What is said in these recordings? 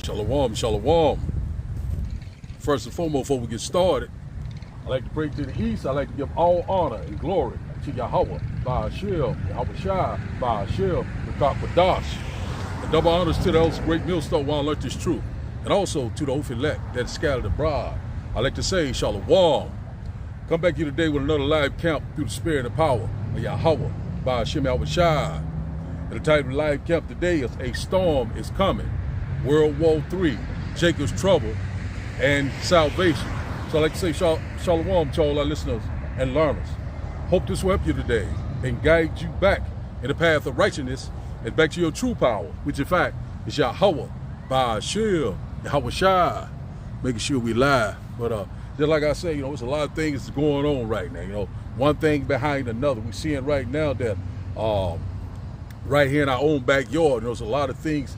Shalom, shalom. First and foremost, before we get started, I like to pray to the east. I like to give all honor and glory to Yahweh, Ba'ashil, Yahweh Shai, Ba'ashil, Rakak Badash. And double honors to those great millstone while I learned this truth. And also to the oath elect that is scattered abroad. I like to say, shalom. Come back here today with another live camp through the spirit and power of Yahweh, Ba'ashim, Yahweh Shai. And the title of the live camp today is A Storm is Coming. World War III, Jacob's Trouble, and Salvation. So I like to say shalom to all our listeners and learners. Hope this will help you today and guide you back in the path of righteousness and back to your true power, which in fact is Yahweh, Ba'ashil, Yahweh Shai, making sure we live. But just like I say, there's a lot of things that's going on right now. One thing behind another. We're seeing right now that right here in our own backyard, there's a lot of things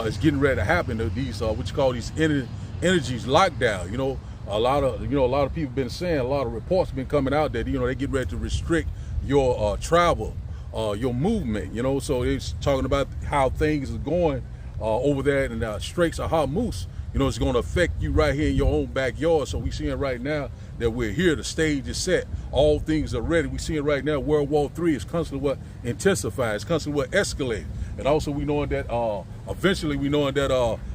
is getting ready to happen. These what you call these energies lockdown. A lot of people been saying, a lot of reports been coming out that they get ready to restrict your travel, your movement. So it's talking about how things are going over there in the Straits of Hormuz. It's going to affect you right here in your own backyard. So we're seeing right now that we're here. The stage is set. All things are ready. We're seeing right now World War III is constantly intensifying. It's constantly escalating. And also we knowing that eventually we knowing that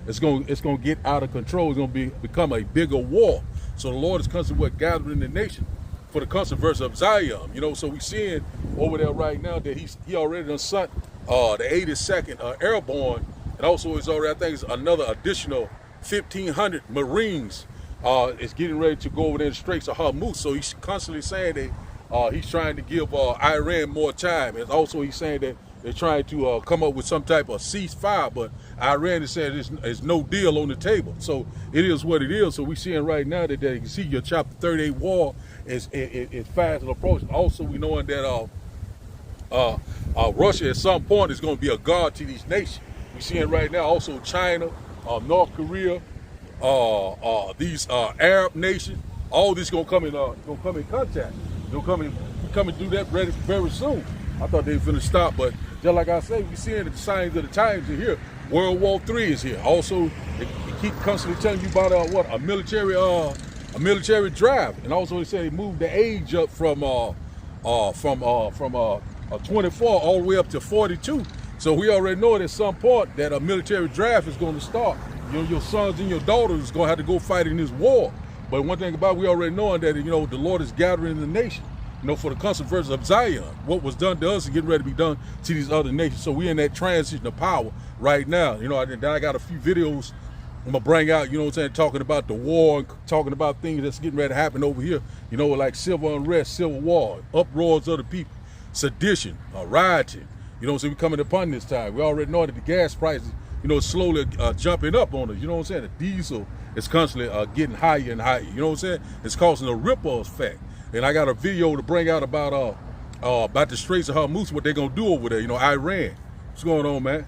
it's going to get out of control. It's going to become a bigger war. So the Lord is constantly gathering the nation for the controversy of Zion. So we seeing over there right now that he already done sent the 82nd Airborne, and also it's already, I think it's another additional 1,500 Marines is getting ready to go over there in the Straits of Hormuz. So he's constantly saying that he's trying to give Iran more time, and also he's saying that they're trying to come up with some type of ceasefire, but Iran is saying there's no deal on the table. So it is what it is. So we're seeing right now that you can see your Chapter 38 war is fast and approaching. Also, we knowing that Russia at some point is going to be a guard to these nations. We're seeing right now also China, North Korea, these Arab nations, all this gonna come in contact. They'll come and do that very soon. I thought they were gonna stop, but just like I say, we're seeing the signs of the times are here. World War III is here. Also, they keep constantly telling you about a military drive, and also they say they moved the age up from 24 all the way up to 42. So we already know at some point that a military draft is going to start. Your sons and your daughters are going to have to go fight in this war. But one thing about it, we already knowing that the Lord is gathering the nation, for the controversy of Zion. What was done to us is getting ready to be done to these other nations. So we're in that transition of power right now. I got a few videos I'm gonna bring out, talking about the war and talking about things that's getting ready to happen over here. Like civil unrest, civil war, uproars of the people, sedition, rioting. So we're coming upon this time. We already know that the gas prices, slowly jumping up on us. The diesel is constantly getting higher and higher. It's causing a ripple effect. And I got a video to bring out about the Straits of Hormuz, what they're gonna do over there. Iran. What's going on, man?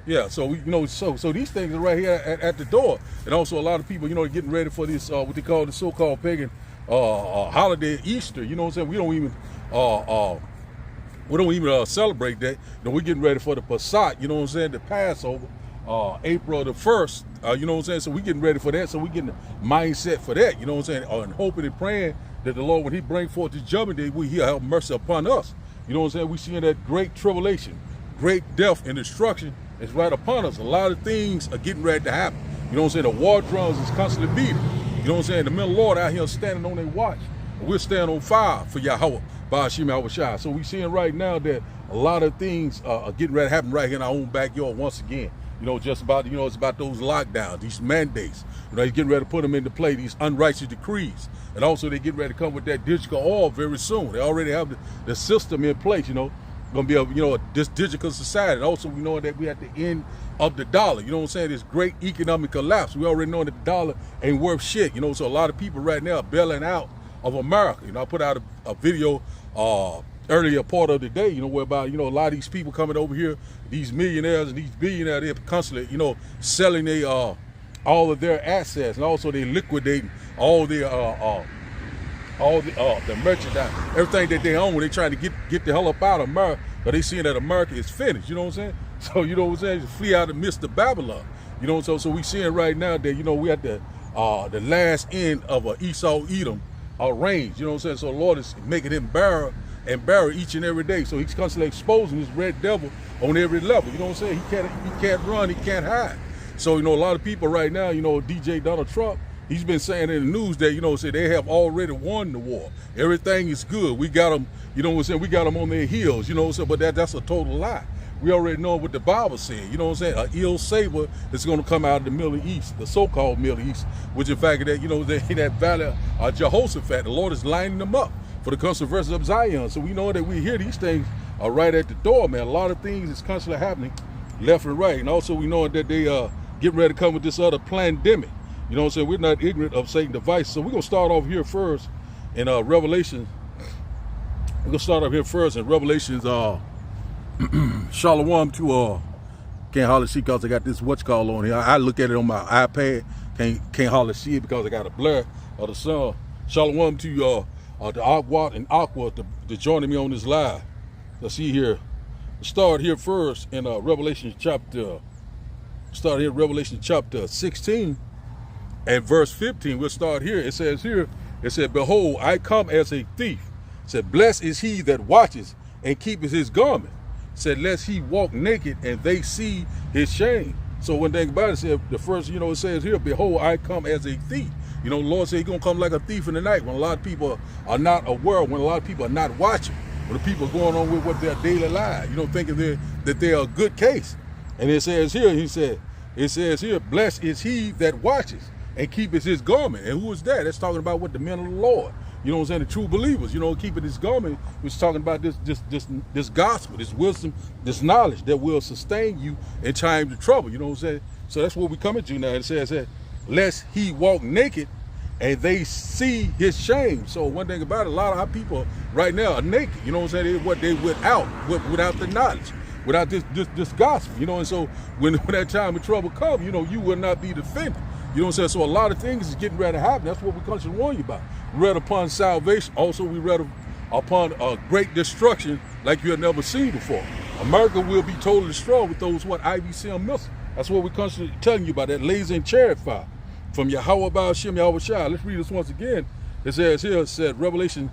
Yeah. So so these things are right here at the door. And also a lot of people, getting ready for this what they call the so-called pagan holiday, Easter. We don't even celebrate that. We're getting ready for the Passat, the Passover, April the 1st, So we're getting ready for that. So we're getting the mindset for that, and hoping and praying that the Lord, when he bring forth his judgment day, he'll have mercy upon us. We're seeing that great tribulation, great death and destruction is right upon us. A lot of things are getting ready to happen. The war drums is constantly beating. The men of the Lord out here standing on their watch. We're standing on fire for Yahweh. Ba'ashim Yahweh Shai. So we're seeing right now that a lot of things are getting ready to happen right here in our own backyard once again. Just about, it's about those lockdowns, these mandates. He's getting ready to put them into play, these unrighteous decrees. And also they're getting ready to come with that digital oil very soon. They already have the system in place, going to be this digital society. And also we know that we at the end of the dollar, this great economic collapse. We already know that the dollar ain't worth shit, so a lot of people right now are bailing out of America. I put out a video earlier part of the day, whereby, a lot of these people coming over here, these millionaires and these billionaires, they're constantly, selling all of their assets, and also they liquidating all the merchandise, everything that they own. They trying to get the hell up out of America, but they seeing that America is finished. So, Flee out of the midst of Babylon. You know, so we seeing right now that, you know, we at the last end of a Esau Edom range. You know what I'm saying? So the Lord is making him barren each and every day. So he's constantly exposing this red devil on every level. You know what I'm saying? He can't run, he can't hide. So, you know, a lot of people right now, you know, DJ Donald Trump, he's been saying in the news that, you know, say they have already won the war. Everything is good. We got them, you know what I'm saying? We got them on their heels, you know what I'm saying? But that's a total lie. We already know what the Bible said, you know what I'm saying? An ill saber is going to come out of the Middle East, the so-called Middle East, which in fact that, you know, that valley of Jehoshaphat, the Lord is lining them up for the controversy of Zion. So we know that we hear these things are right at the door, man. A lot of things is constantly happening left and right. And also we know that they getting ready to come with this other pandemic. You know what I'm saying? We're not ignorant of Satan's device. So we're going to start off here first in Revelation. We're going to start off here first in Revelations Shalom to can't hardly see because I got this what's-called on here. I look at it on my iPad. Can't hardly see it because I got a blur of the sun. Shalom to the Aqua and Aqua to joining me on this live. Let's see here. Start here first in Revelation chapter 16 and verse 15. We'll start here. It says here, it said, behold, I come as a thief. It said, blessed is he that watches and keepeth his garment. It said, lest he walk naked and they see his shame. So one thing about it, said the first, you know, it says here, behold, I come as a thief. You know, the Lord said he's going to come like a thief in the night when a lot of people are not aware, when a lot of people are not watching, when the people are going on with what their daily lives, you know, thinking that they're a good case. And it says here, it says here, blessed is he that watches and keepeth his garment. And who is that? That's talking about what the men of the Lord, you know what I'm saying, the true believers, you know, keeping his garment, which is talking about this gospel, this wisdom, this knowledge that will sustain you in times of trouble, you know what I'm saying? So that's what we're coming to now. It says that, lest he walk naked and they see his shame. So one thing about it, a lot of our people right now are naked, you know what I'm saying? They without the knowledge, without this gospel, you know, and so when that time of trouble comes, you know, you will not be defended. You know what I'm saying? So a lot of things is getting ready to happen. That's what we constantly warn you about. We read upon salvation. Also, we read upon a great destruction like you had never seen before. America will be totally destroyed with those IBCM missiles. That's what we're constantly telling you about, that laser and chariot fire from Yahweh Ba'ashem Yahweh Shai. Let's read this once again. It says here, it said Revelation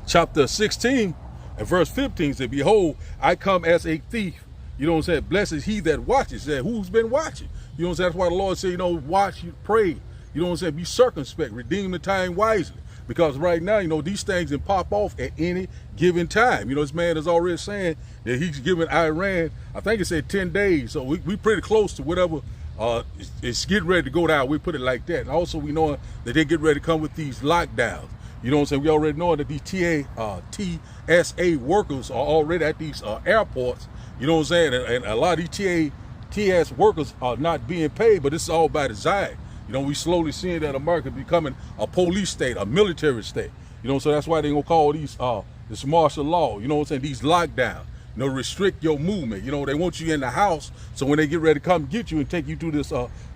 chapter 16 and verse 15 said, behold, I come as a thief. You know what I'm saying? Blessed is he that watches. Said, who's been watching? You know what I'm saying? That's why the Lord said, you know, watch, you pray. You know what I'm saying? Be circumspect, redeem the time wisely. Because right now, you know, these things can pop off at any given time. You know, this man is already saying that he's giving Iran, I think it said 10 days. So we pretty close to whatever it's getting ready to go down. We put it like that. And also we know that they get ready to come with these lockdowns. You know what I'm saying? We already know that these TSA workers are already at these airports. You know what I'm saying? And a lot of these TS workers are not being paid, but this is all by design. You know, we slowly seeing that America becoming a police state, a military state. You know, so that's why they're going to call these this martial law, you know what I'm saying, these lockdowns, you know, restrict your movement. You know, they want you in the house, so when they get ready to come get you and take you to this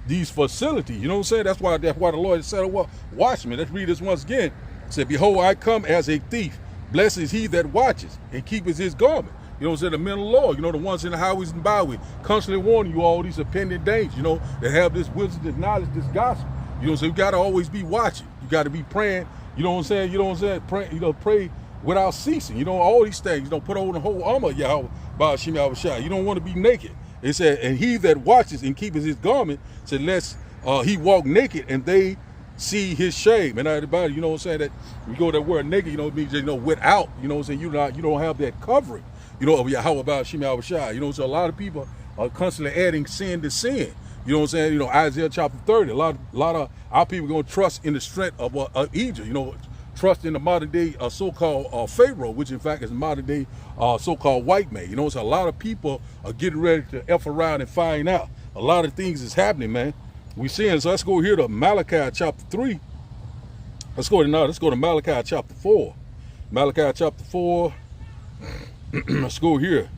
these facilities, you know what I'm saying? That's why the Lord said, well, watch me. Let's read this once again. It said, behold, I come as a thief. Blessed is he that watches and keepeth his garment. You know what I'm saying? The men of the Lord, you know, the ones in the highways and byways, constantly warning you all these impending dangers, you know, that have this wisdom, this knowledge, this gospel. You know what I'm saying? You got to always be watching. You got to be praying. You know what I'm saying? You know what I'm saying? Pray, you know, pray without ceasing. You know, all these things. You know, put on the whole armor of Yahweh Ba'ashem Yahweh Shai. You don't want to be naked. It said, and he that watches and keepeth his garment, said, lest he walk naked and they see his shame. And everybody, you know what I'm saying, that we go that word naked, you know, it means, you know, without, you know what I'm saying, you don't have that covering, you know, of Yahweh Ba'ashem Yahweh Shai. You know, so a lot of people are constantly adding sin to sin. You know what I'm saying? You know, Isaiah chapter 30, a lot of our people are going to trust in the strength of Egypt, you know, trust in the modern day so-called Pharaoh, which in fact is modern day so-called white man. You know, so a lot of people are getting ready to F around and find out. A lot of things is happening, man. We seeing, so let's go here to Malachi chapter 3. Let's go to Malachi chapter 4. Malachi chapter 4. Let's go here.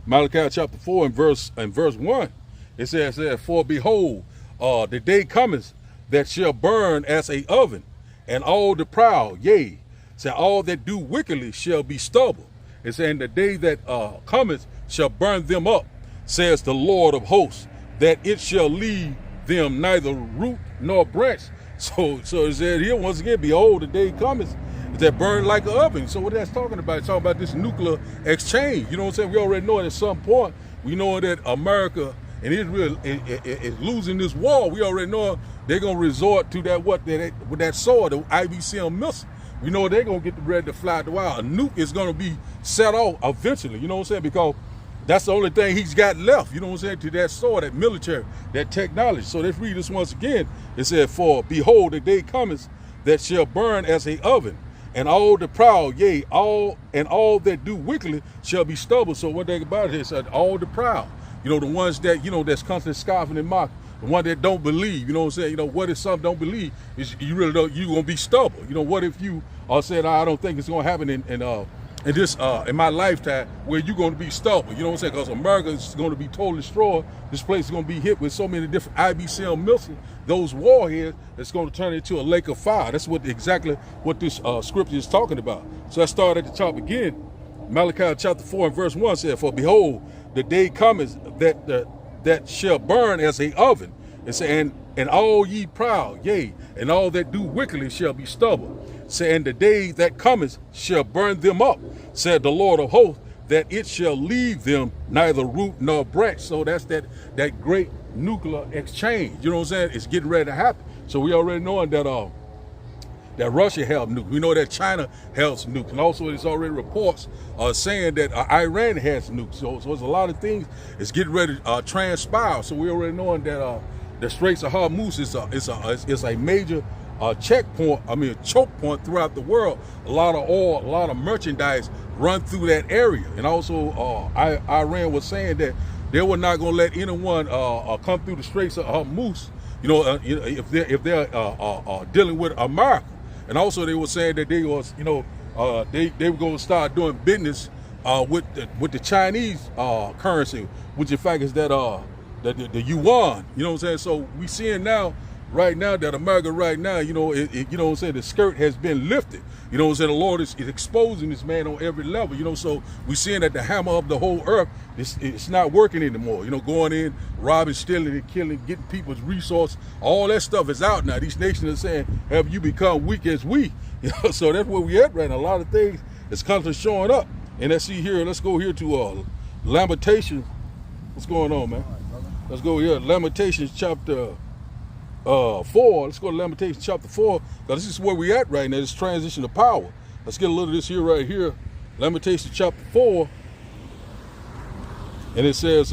Malachi chapter 4 and verse 1. It says, for behold, the day cometh that shall burn as a oven, and all the proud, yea, say all that do wickedly shall be stubble. It's saying the day that cometh shall burn them up, says the Lord of hosts, that it shall leave them neither root nor branch. So it said here once again, behold, the day cometh that burn like an oven. So what that's talking about, it's talking about this nuclear exchange. You know what I'm saying? We already know it at some point. We know that America and Israel is losing this war. We already know they're going to resort to that sword, the IBCM missile. We know they're going to get ready to fly the wild. A nuke is going to be set off eventually, you know what I'm saying? Because that's the only thing he's got left, you know what I'm saying, to that sword, that military, that technology. So let's read this once again. It said, for behold, the day cometh that shall burn as a oven, and all the proud, yea, all that do wickedly shall be stubble. So one thing about it is all the proud, you know, the ones that, you know, that's constantly scoffing and mocking, the one that don't believe, you know what I'm saying? You know, what if some don't believe? Is you really don't, you gonna be stubble. You know, what if you said, I don't think it's gonna happen in my lifetime, where you're gonna be stubble, you know what I'm saying? Because America is gonna be totally destroyed. This place is gonna be hit with so many different IBCM missiles, those warheads, it's gonna turn into a lake of fire. That's exactly what this scripture is talking about. So I start at the top again. Malachi chapter 4 and verse 1 said, for behold, the day cometh that shall burn as a oven. It said, and all ye proud, yea, and all that do wickedly shall be stubble. Saying the day that cometh shall burn them up, said the Lord of hosts, that it shall leave them neither root nor branch. So that's that great nuclear exchange. You know what I'm saying? It's getting ready to happen. So we already knowing that Russia have nukes. We know that China has nukes, and also there's already reports saying that Iran has nukes. So there's a lot of things that's getting ready to transpire. So we already knowing that the Straits of Hormuz is a major choke point throughout the world. A lot of oil, a lot of merchandise run through that area. And also Iran was saying that they were not going to let anyone come through the Straits of Hormuz, you know, if they're dealing with America. And also they were saying that they was, you know, they were going to start doing business with the Chinese currency, which in fact is that the yuan. You know what I'm saying? So we seeing now, right now, that America right now, you know, you know what I'm saying, the skirt has been lifted. You know what I'm saying? The Lord is exposing this man on every level. You know, so we seeing that the hammer of the whole earth, it's not working anymore. You know, going in, robbing, stealing, and killing, getting people's resources, all that stuff is out now. These nations are saying, have you become weak as we? You know, so that's where we at right now. A lot of things is constantly showing up. And let's see here, let's go here to Lamentations. What's going on, man? Let's go here, Lamentations chapter 4. Let's go to Lamentations chapter 4, because this is where we at right now, this transition to power. Let's get a little of this here right here. Lamentations chapter 4. And it says,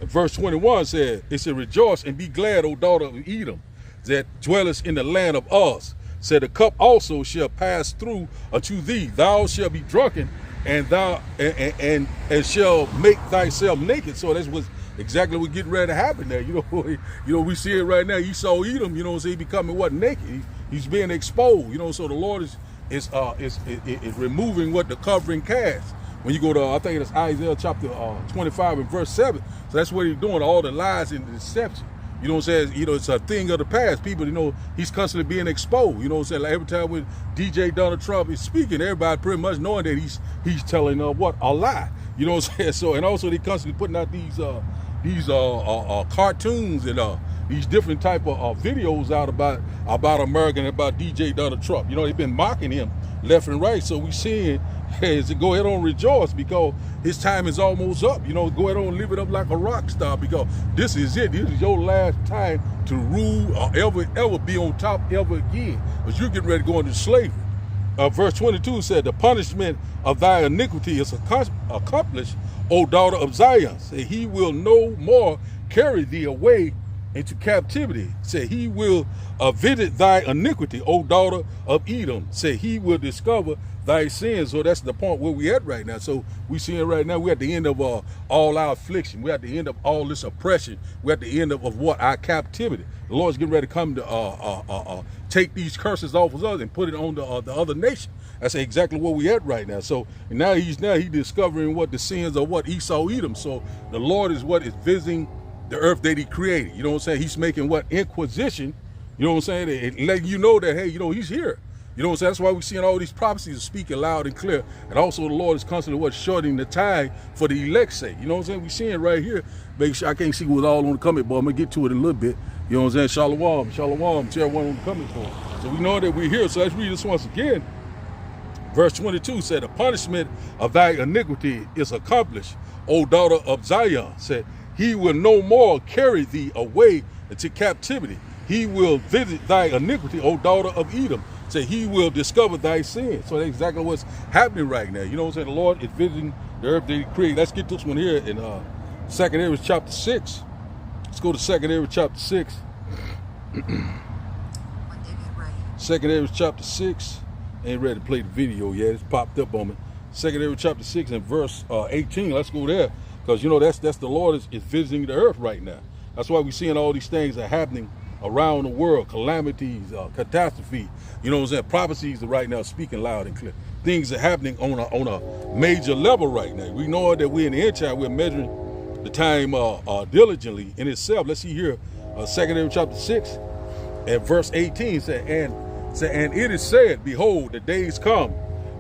verse 21 said, it said, rejoice and be glad, O daughter of Edom, that dwellest in the land of Uz. Said, the cup also shall pass through unto thee. Thou shalt be drunken, and thou and shall make thyself naked. So that's what's exactly what getting ready to happen there. You know, we see it right now. Esau Edom, you know what I'm saying, he becoming what, naked. He's being exposed. You know, so the Lord is removing what the covering casts. When you go to, I think it's Isaiah chapter 25 and verse 7. So that's what he's doing, all the lies and the deception. You know what I'm saying? You know, it's a thing of the past. People, you know, he's constantly being exposed. You know what I'm saying? Like every time when DJ Donald Trump is speaking, everybody pretty much knowing that he's telling a lie. You know what I'm saying? So, and also they constantly putting out these cartoons and these different type of videos out about America and about DJ Donald Trump. You know, they've been mocking him left and right. So we seeing, hey, go ahead on rejoice, because his time is almost up. You know, go ahead on live it up like a rock star, because this is it. This is your last time to rule or ever be on top ever again, because you're getting ready to go into slavery. Verse 22 said, the punishment of thy iniquity is accomplished, O daughter of Zion. Say, he will no more carry thee away into captivity. Say, he will visit thy iniquity, O daughter of Edom. Say, he will discover thy sins. So that's the point where we at right now. So we seeing right now, we're at the end of all our affliction. We're at the end of all this oppression. We're at the end of what? Our captivity. The Lord's getting ready to come to take these curses off of us and put it on the other nation. That's exactly where we at right now. So now he's discovering what the sins of what Esau Edom. So the Lord is visiting the earth that he created. You know what I'm saying? He's making what? Inquisition. You know what I'm saying? And letting you know that, hey, you know, he's here. You know what I'm saying? That's why we're seeing all these prophecies speaking loud and clear. And also the Lord is constantly shortening the time for the elect's sake. You know what I'm saying? We're seeing right here. Make sure I can't see what's all on the comment, but I'm gonna get to it in a little bit. You know what I'm saying? Shalom, shalom to everyone on the comment for. So we know that we're here. So let's read this once again. Verse 22 said, the punishment of thy iniquity is accomplished, O daughter of Zion. Said, he will no more carry thee away into captivity. He will visit thy iniquity, O daughter of Edom. Say, he will discover thy sin. So that's exactly what's happening right now. You know what I'm saying? The Lord is visiting the earth that he created. Let's get this one here in 2 Ezra chapter 6. Let's go to 2 Ezra chapter 6. 2 Ezra chapter 6. Ain't ready to play the video yet. It's popped up on me. 2 Ezra chapter 6 and verse 18. Let's go there. Because, you know, that's the Lord is visiting the earth right now. That's why we're seeing all these things are happening around the world. Calamities, catastrophe. You know what I'm saying? Prophecies are right now speaking loud and clear. Things are happening on a major level right now. We know that we're in the end time. We're measuring the time diligently in itself. Let's see here. 2 Ezra chapter 6 and verse 18 said, and it is said, behold, the days come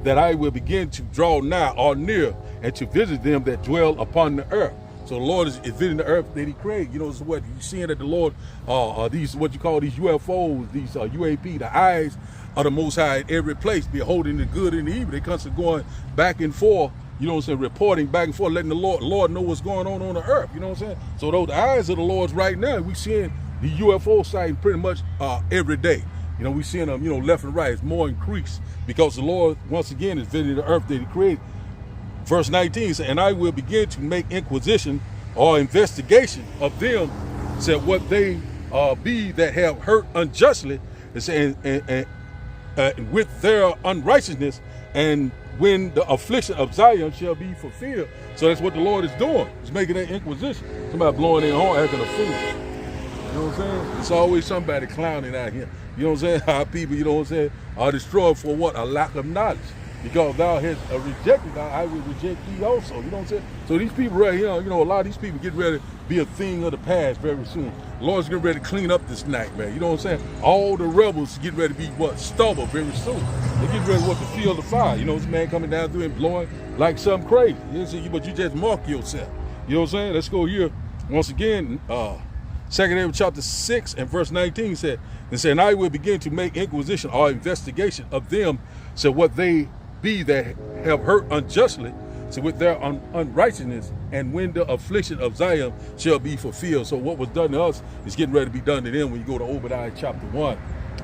that I will begin to draw nigh or near and to visit them that dwell upon the earth. So the Lord is visiting the earth that he created. You know, it's what you're seeing that the Lord, these, what you call these UFOs, these UAP, the eyes of the Most High in every place, beholding the good and the evil. They constantly going back and forth, you know what I'm saying, reporting back and forth, letting the Lord know what's going on the earth. You know what I'm saying? So those eyes of the Lord's right now, we seeing the UFO sighting pretty much every day. You know, we seeing them, you know, left and right. It's more increased because the Lord, once again, is visiting the earth that he created. Verse 19 says, and I will begin to make inquisition or investigation of them, said what they be that have hurt unjustly, and with their unrighteousness, and when the affliction of Zion shall be fulfilled. So that's what the Lord is doing. He's making that inquisition. Somebody blowing their horn, acting a fool. You know what I'm saying? It's always somebody clowning out here. You know what I'm saying? Our people, you know what I'm saying, are destroyed for what? A lack of knowledge. Because thou hast rejected, I will reject thee also. You know what I'm saying? So these people right here, you know, a lot of these people get ready to be a thing of the past very soon. The Lord's getting ready to clean up this night, man. You know what I'm saying? All the rebels get ready to be what? Stubble very soon. They get ready to feel the fire. You know, this man coming down through and blowing like something crazy. You know, but you just mark yourself. You know what I'm saying? Let's go here once again. 2 Ezra chapter 6 and verse 19 said, and I will begin to make inquisition or investigation of them, so what they be that have hurt unjustly, so with their unrighteousness, and when the affliction of Zion shall be fulfilled. So what was done to us is getting ready to be done to them when you go to Obadiah chapter 1.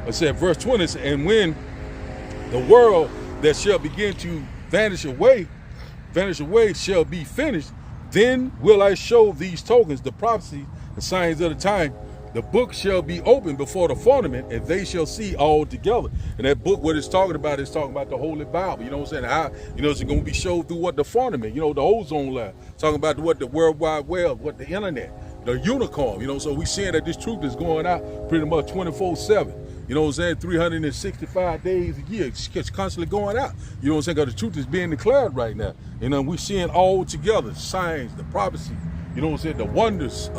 It said, verse 20, and when the world that shall begin to vanish away shall be finished, then will I show these tokens, the prophecies, the signs of the time. The book shall be opened before the firmament, and they shall see all together. And that book, what it's talking about, is talking about the Holy Bible. You know what I'm saying? How, you know, it's going to be showed through what the firmament, you know, the ozone layer. Talking about what the World Wide Web, what the internet, the unicorn. You know, so we seeing that this truth is going out pretty much 24/7. You know what I'm saying? 365 days a year. It's constantly going out. You know what I'm saying? Because the truth is being declared right now. And we're seeing all together, signs, the prophecy. You know what I'm saying? The wonders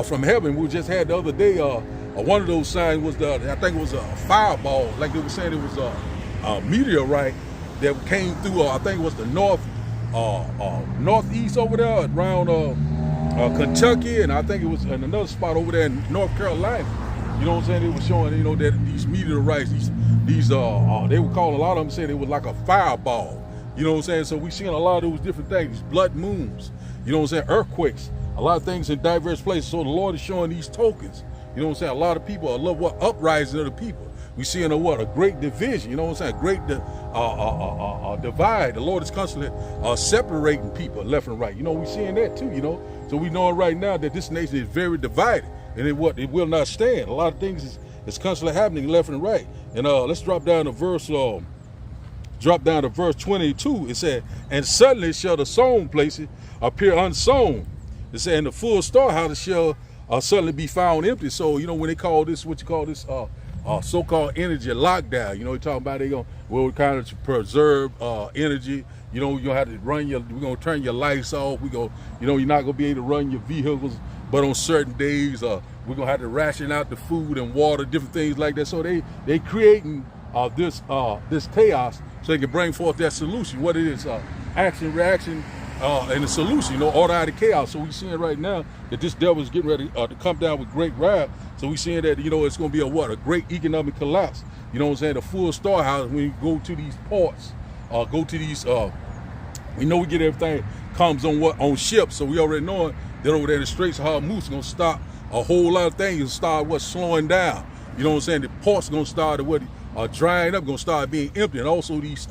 from heaven. We just had the other day, one of those signs was I think it was a fireball. Like they were saying, it was a meteorite that came through, I think it was the northeast over there around Kentucky. And I think it was in another spot over there in North Carolina. You know what I'm saying? They were showing, you know, that these meteorites, these they were calling, a lot of them saying it was like a fireball. You know what I'm saying? So we seeing a lot of those different things, blood moons. You know what I'm saying? Earthquakes, a lot of things in diverse places. So the Lord is showing these tokens. You know what I'm saying? A lot of people love what uprising of the people. We seeing a great division. You know what I'm saying? A great divide. The Lord is constantly separating people left and right. You know, we seeing that too. You know, so we know right now that this nation is very divided, and it will not stand. A lot of things is constantly happening left and right. And let's drop down to verse 22. It said, and suddenly shall the sown places appear unsown. It said, and the full storehouses shall suddenly be found empty. So, you know, when they call this, what you call this, so-called energy lockdown, you know, you're talking about we're kind of to preserve energy. You know, you're gonna have to we're gonna turn your lights off. You know, you're not gonna be able to run your vehicles, but on certain days, we're gonna have to ration out the food and water, different things like that. So they creating this chaos, so they can bring forth that solution. What it is, action, reaction, and the solution. Order out of chaos. So we seeing right now that this devil is getting ready to come down with great wrath. So we seeing that it's going to be a great economic collapse. You know what I'm saying? The full storehouse when you go to these ports, go to these. We know we get everything comes on ships, so we already know that over there in the Straits of Hormuz is going to stop a whole lot of things and start slowing down. You know what I'm saying? The ports going to start drying up, going to start being empty, and also these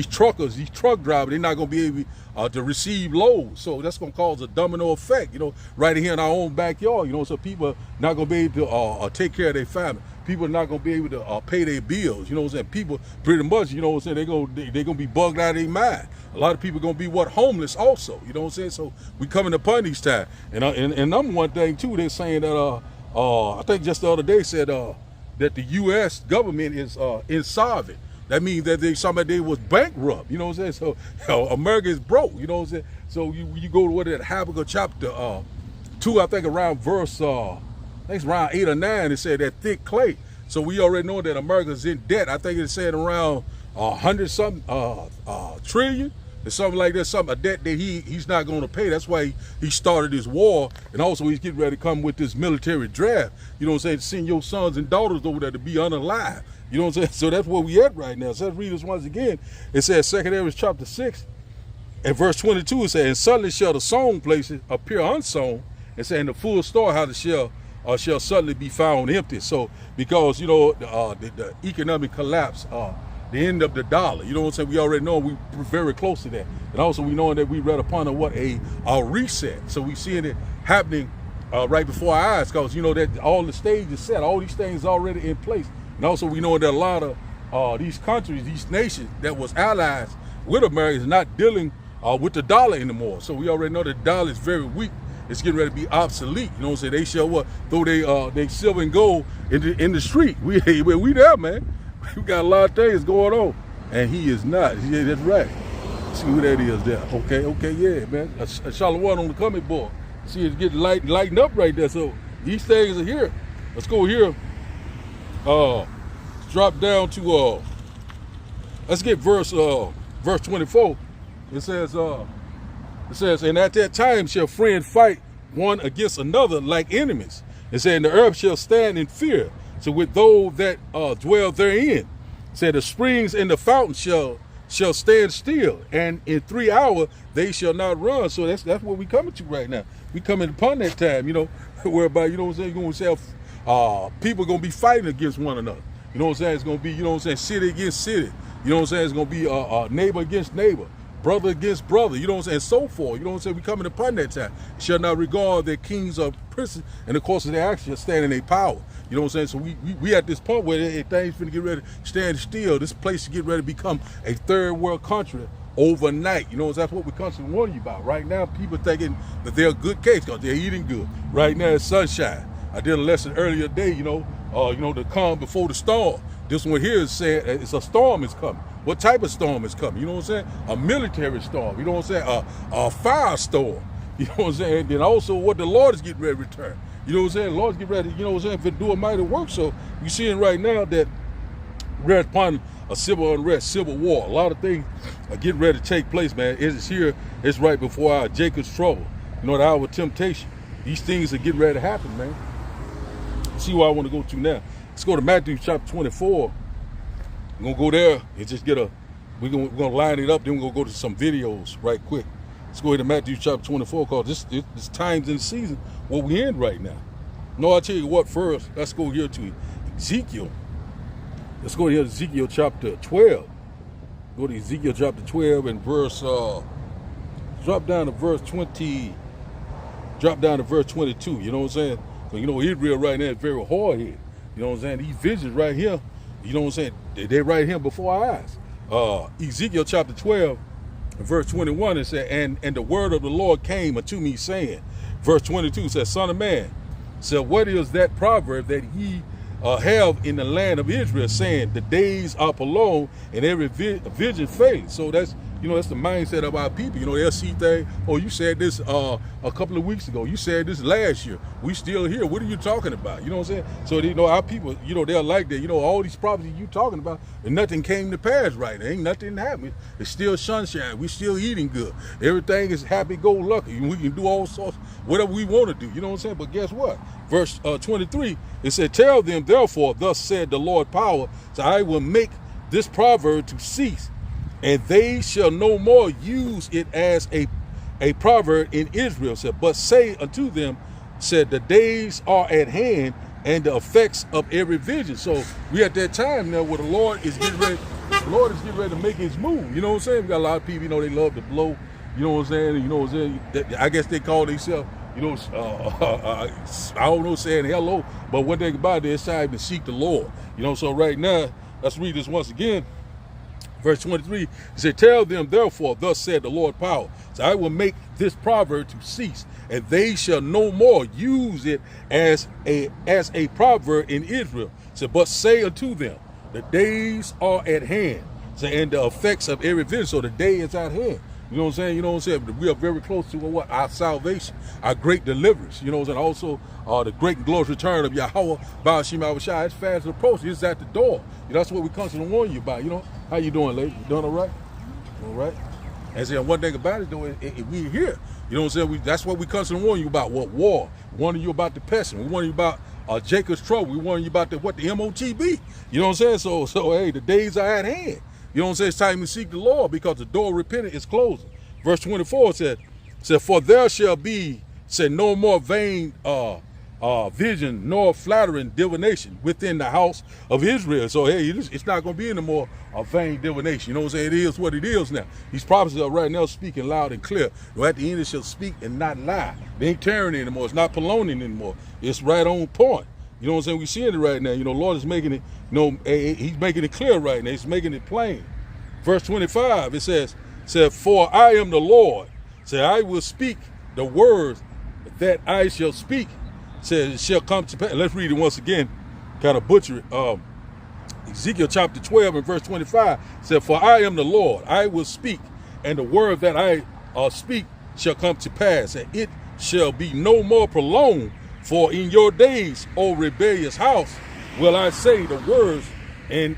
truckers, these truck drivers, they're not going to be able to receive loads. So that's going to cause a domino effect. Right here in our own backyard. So people are not going to be able to take care of their family. People are not going to be able to pay their bills. You know what I'm saying? People pretty much, they're going to be bugged out of their mind. A lot of people are going to be homeless also. You know what I'm saying? So we coming upon these times. And number one thing too, they're saying that I think just the other day said that the U.S. government is insolvent. That means that somebody was bankrupt. You know what I'm saying? So America is broke. You know what I'm saying? So you go to Habakkuk chapter 2, I think around verse I think it's around 8 or 9. It said that thick clay. So we already know that America's in debt. I think it said around 100-something trillion or something like that. A debt that he's not going to pay. That's why he started this war, and also he's getting ready to come with this military draft. You know what I'm saying? Send your sons and daughters over there to be unalive. You know what I'm saying? So that's where we at right now. So let's read this once again. It says 2 Ezra chapter 6 and verse 22. It says, "And suddenly shall the sown places appear unsown, and saying the full storehouse shall suddenly be found empty." So because the economic collapse, the end of the dollar, you know what I'm saying? We already know we're very close to that, and also we know that we read upon a reset. So we seeing it happening right before our eyes, because that all the stage is set, all these things already in place, and also we know that a lot of these countries, these nations that was allies with America is not dealing with the dollar anymore. So we already know that the dollar is very weak. It's getting ready to be obsolete. You know what I'm saying? They shall throw they silver and gold in the street. We there, man. We got a lot of things going on, and he is not. Yeah, that's right. See who that is there. Okay, yeah, man. A Shalom on the comic board. See, it's getting lighting up right there. So these things are here. Let's go here. Drop down to let's get verse 24. It says, "And at that time shall friends fight one against another like enemies. It said, and the earth shall stand in fear. So with those that dwell therein, it said, the springs and the fountains shall stand still, and in 3 hours they shall not run." So that's what we coming to right now. We coming upon that time, whereby you're gonna say people gonna be fighting against one another. You know what I'm saying? It's gonna be, city against city. You know what I'm saying? It's gonna be neighbor against neighbor, brother against brother, you know what I'm saying, and so forth. You know what I'm saying? We coming upon that time. Shall not regard their kings or princes, and of course their action shall stand in their power. You know what I'm saying? So we at this point where things finna get ready to stand still. This place to get ready to become a third world country overnight. You know, that's what we're constantly warning you about. Right now, people thinking that they're a good case because they're eating good. Right now, it's sunshine. I did a lesson earlier today, the calm before the storm. This one here is saying it's a storm is coming. What type of storm is coming? You know what I'm saying? A military storm. You know what I'm saying? A firestorm. You know what I'm saying? And then also what the Lord is getting ready to return. You know what I'm saying? The Lord's getting ready, you know what I'm saying, to do a mighty work. So you're seeing right now that we're upon a civil unrest, civil war. A lot of things are getting ready to take place, man. It's here. It's right before our Jacob's trouble. The hour of temptation. These things are getting ready to happen, man. See where I want to go to now. Let's go to Matthew chapter 24. We're going to go there and just we're going to line it up. Then we're going to go to some videos right quick. Let's go to Matthew chapter 24, because this time's in the season where we're in right now. No, I'll tell you what first. Let's go here to Ezekiel. Let's go here to Ezekiel chapter 12. Go to Ezekiel chapter 12 and verse, drop down to verse 20, drop down to verse 22. You know what I'm saying? So, Israel right now is very hard here. You know what I'm saying? These visions right here, you know what I'm saying? They're right here before our eyes. Ezekiel chapter 12, verse 21, it said, and the word of the Lord came unto me, saying, verse 22 says, "Son of man, so what is that proverb that ye have in the land of Israel, saying, the days are prolonged and every vision fades?" So that's You know, that's the mindset of our people. You know, they'll see things. Oh, you said this a couple of weeks ago. You said this last year. We still here. What are you talking about? You know what I'm saying? So, you know, our people, you know, they're like that. You know, all these prophecies you talking about, and nothing came to pass right now. Ain't nothing happening. It's still sunshine. We still eating good. Everything is happy-go-lucky. We can do all sorts, whatever we want to do. You know what I'm saying? But guess what? Verse 23, it said, tell them, therefore, thus said the Lord power, so I will make this proverb to cease, and they shall no more use it as a proverb in Israel. Said, but say unto them, said, the days are at hand, and the effects of every vision. So we at that time now where the Lord is getting ready. The Lord is getting ready to make his move. You know what I'm saying? We got a lot of people, you know, they love to blow. You know what I'm saying? You know what I'm saying? I guess they call themselves, you know, I don't know, saying hello. But one thing about it, it's time to seek the Lord. You know, so right now, let's read this once again. Verse 23, it said, tell them, therefore, thus said the Lord power. So I will make this proverb to cease, and they shall no more use it as a proverb in Israel. So, but say unto them, the days are at hand, so, and the effects of every vision. So the day is at hand. You know what I'm saying? You know what I'm saying? We are very close to what? Our salvation, our great deliverance. You know what I'm saying? Also, the great and glorious return of Yahweh, Ba'ashim Abishai. It's fast approaching. It's at the door. You know, that's what we constantly warn you about. You know, how you doing, lady? You doing all right? All right. And saying one thing about it, though, we here. You know what I'm saying? That's what we constantly warn you about. What war? We warning you about the pestilence. We warning you about Jacob's trouble. We warning you about the Motb. You know what I'm saying? So hey, the days are at hand. You know what I'm saying? It's time to seek the Lord because the door of repentance is closing. Verse 24 said, for there shall be, said, no more vain vision, nor flattering divination within the house of Israel. So, hey, it's not going to be any more vain divination. You know what I'm saying? It is what it is now. These prophecies are right now speaking loud and clear. At the end, it shall speak and not lie. They ain't tearing anymore. It's not polonium anymore. It's right on point. You know what I'm saying? We're seeing it right now. You know, Lord is making it, you know, he's making it clear right now. He's making it plain. Verse 25, it says, for I am the Lord. Say, I will speak the words that I shall speak. Says, it shall come to pass. Let's read it once again. Kind of butcher it. Ezekiel chapter 12 and verse 25 said, for I am the Lord. I will speak, and the word that I speak shall come to pass, and it shall be no more prolonged. For in your days, O rebellious house, will I say the words and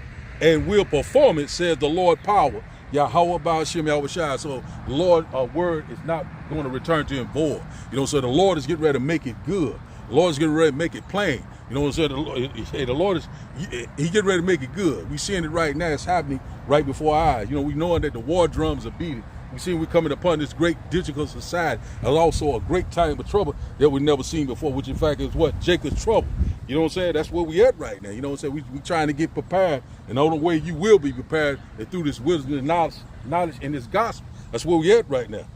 will perform it, says the Lord power. Yahweh Ba'ashim Yahushua. So the Lord word is not going to return to him void. You know, so the Lord is getting ready to make it good. The Lord is getting ready to make it plain. You know what I'm saying? The Lord is, he getting ready to make it good. We seeing it right now. It's happening right before our eyes. You know, we knowing that the war drums are beating. We see we're coming upon this great digital society, and also a great time of trouble that we've never seen before, which in fact is what? Jacob's trouble. You know what I'm saying? That's where we at right now. You know what I'm saying? We trying to get prepared, and the only way you will be prepared is through this wisdom and knowledge and this gospel. That's where we at right now.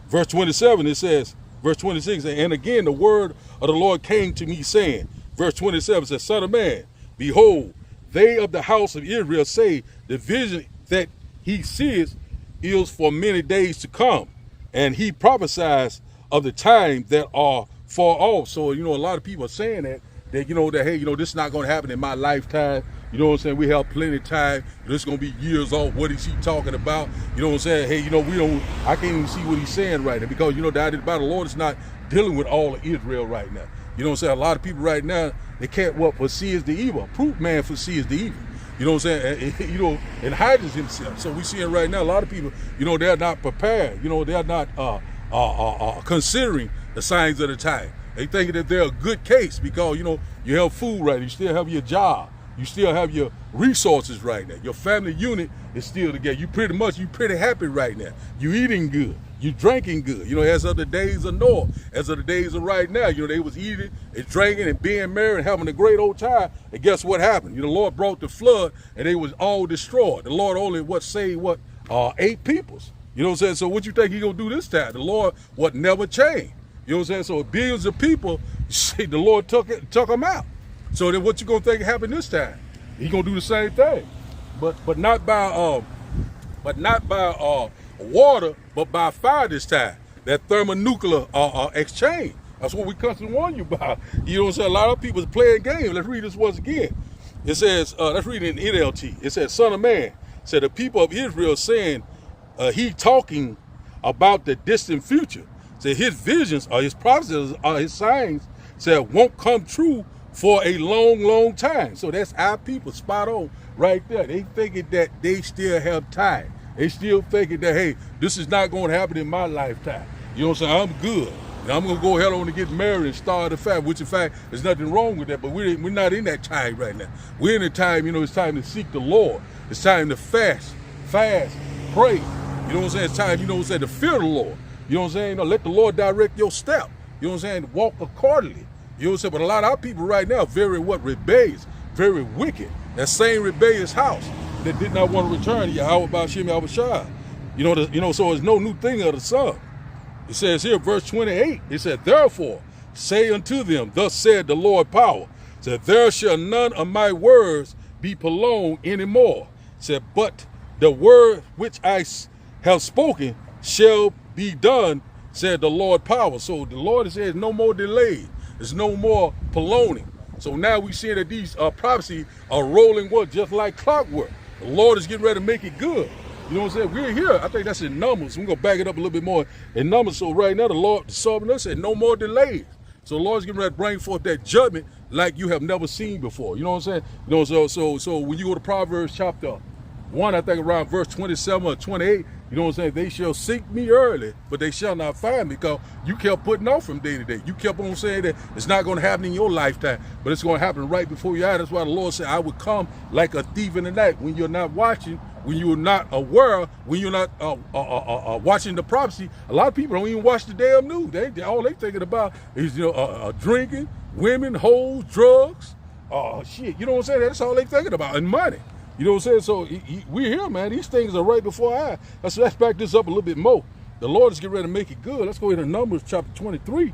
Verse 27, it says, verse 26, and again the word of the Lord came to me saying, verse 27 says, son of man, behold, they of the house of Israel say, the vision that he sees is for many days to come, and he prophesies of the time that are far off. So, you know, a lot of people are saying that, you know, that, hey, you know, this is not going to happen in my lifetime. You know what I'm saying? We have plenty of time. This is going to be years off. What is he talking about? You know what I'm saying? Hey, you know, I can't even see what he's saying right now, because, you know, the idea about the Lord is not dealing with all of Israel right now. You know what I'm saying? A lot of people right now, they can't foresee is the evil. Proof man foresees the evil. You know what I'm saying? You know, and hides himself. So we see it right now. A lot of people, you know, they're not prepared. You know, they're not considering the signs of the time. They thinking that they're a good case because, you know, you have food right now. You still have your job. You still have your resources right now. Your family unit is still together. You pretty happy right now. You eating good. You drinking good. You know, as of the days of Noah, as of the days of right now, you know, they was eating and drinking and being married and having a great old time. And guess what happened? You know, the Lord brought the flood and they was all destroyed. The Lord only saved 8 peoples. You know what I'm saying? So what you think he gonna do this time? The Lord never changed. You know what I'm saying? So billions of people, the Lord took them out. So then what you gonna think happened this time? He gonna do the same thing, but not by water, but by fire this time. That thermonuclear exchange. That's what we constantly warn you about. You know what I'm saying? A lot of people is playing games. Let's read this once again. It says, let's read it in NLT. It says, son of man, said the people of Israel saying, he talking about the distant future. So his visions or his prophecies or his signs said won't come true for a long, long time. So that's our people spot on right there. They thinking that they still have time. They still thinking that, hey, this is not going to happen in my lifetime. You know what I'm saying? I'm good. And I'm going to go ahead on and get married and start a family, which in fact, there's nothing wrong with that, but we're not in that time right now. We're in a time, it's time to seek the Lord. It's time to fast, pray. You know what I'm saying? It's time, to fear the Lord. You know what I'm saying? Let the Lord direct your step. You know what I'm saying? Walk accordingly. You know what I'm saying? But a lot of our people right now, very rebellious, very wicked. That same rebellious house that did not want to return to Yahweh Ba'ashim Yahweh Shai. So it's no new thing of the sun. It says here, verse 28, it said, therefore, say unto them, thus said the Lord power, said, there shall none of my words be prolonged anymore. Said, but the word which I have spoken shall be done, said the Lord power. So the Lord says no more delay. There's no more prolonging. So now we see that these prophecies are rolling just like clockwork. The Lord is getting ready to make it good. You know what I'm saying? We're here. I think that's in Numbers. We're going to back it up a little bit more in Numbers. So right now, the Lord, the Psalmist said, no more delays. So the Lord's getting ready to bring forth that judgment like you have never seen before. You know what I'm saying? So when you go to Proverbs chapter 1, I think around verse 27 or 28, you know what I'm saying? They shall seek me early, but they shall not find me, because you kept putting off from day to day. You kept on saying that it's not going to happen in your lifetime, but it's going to happen right before your eyes. That's why the Lord said, I would come like a thief in the night, when you're not watching, when you're not aware, when you're not watching the prophecy. A lot of people don't even watch the damn news. All they thinking about is drinking, women, hoes, drugs, shit. You know what I'm saying? That's all they thinking about, and money. You know what I'm saying? So we're here, man. These things are right before our eyes. Let's back this up a little bit more. The Lord is getting ready to make it good. Let's go into Numbers chapter 23.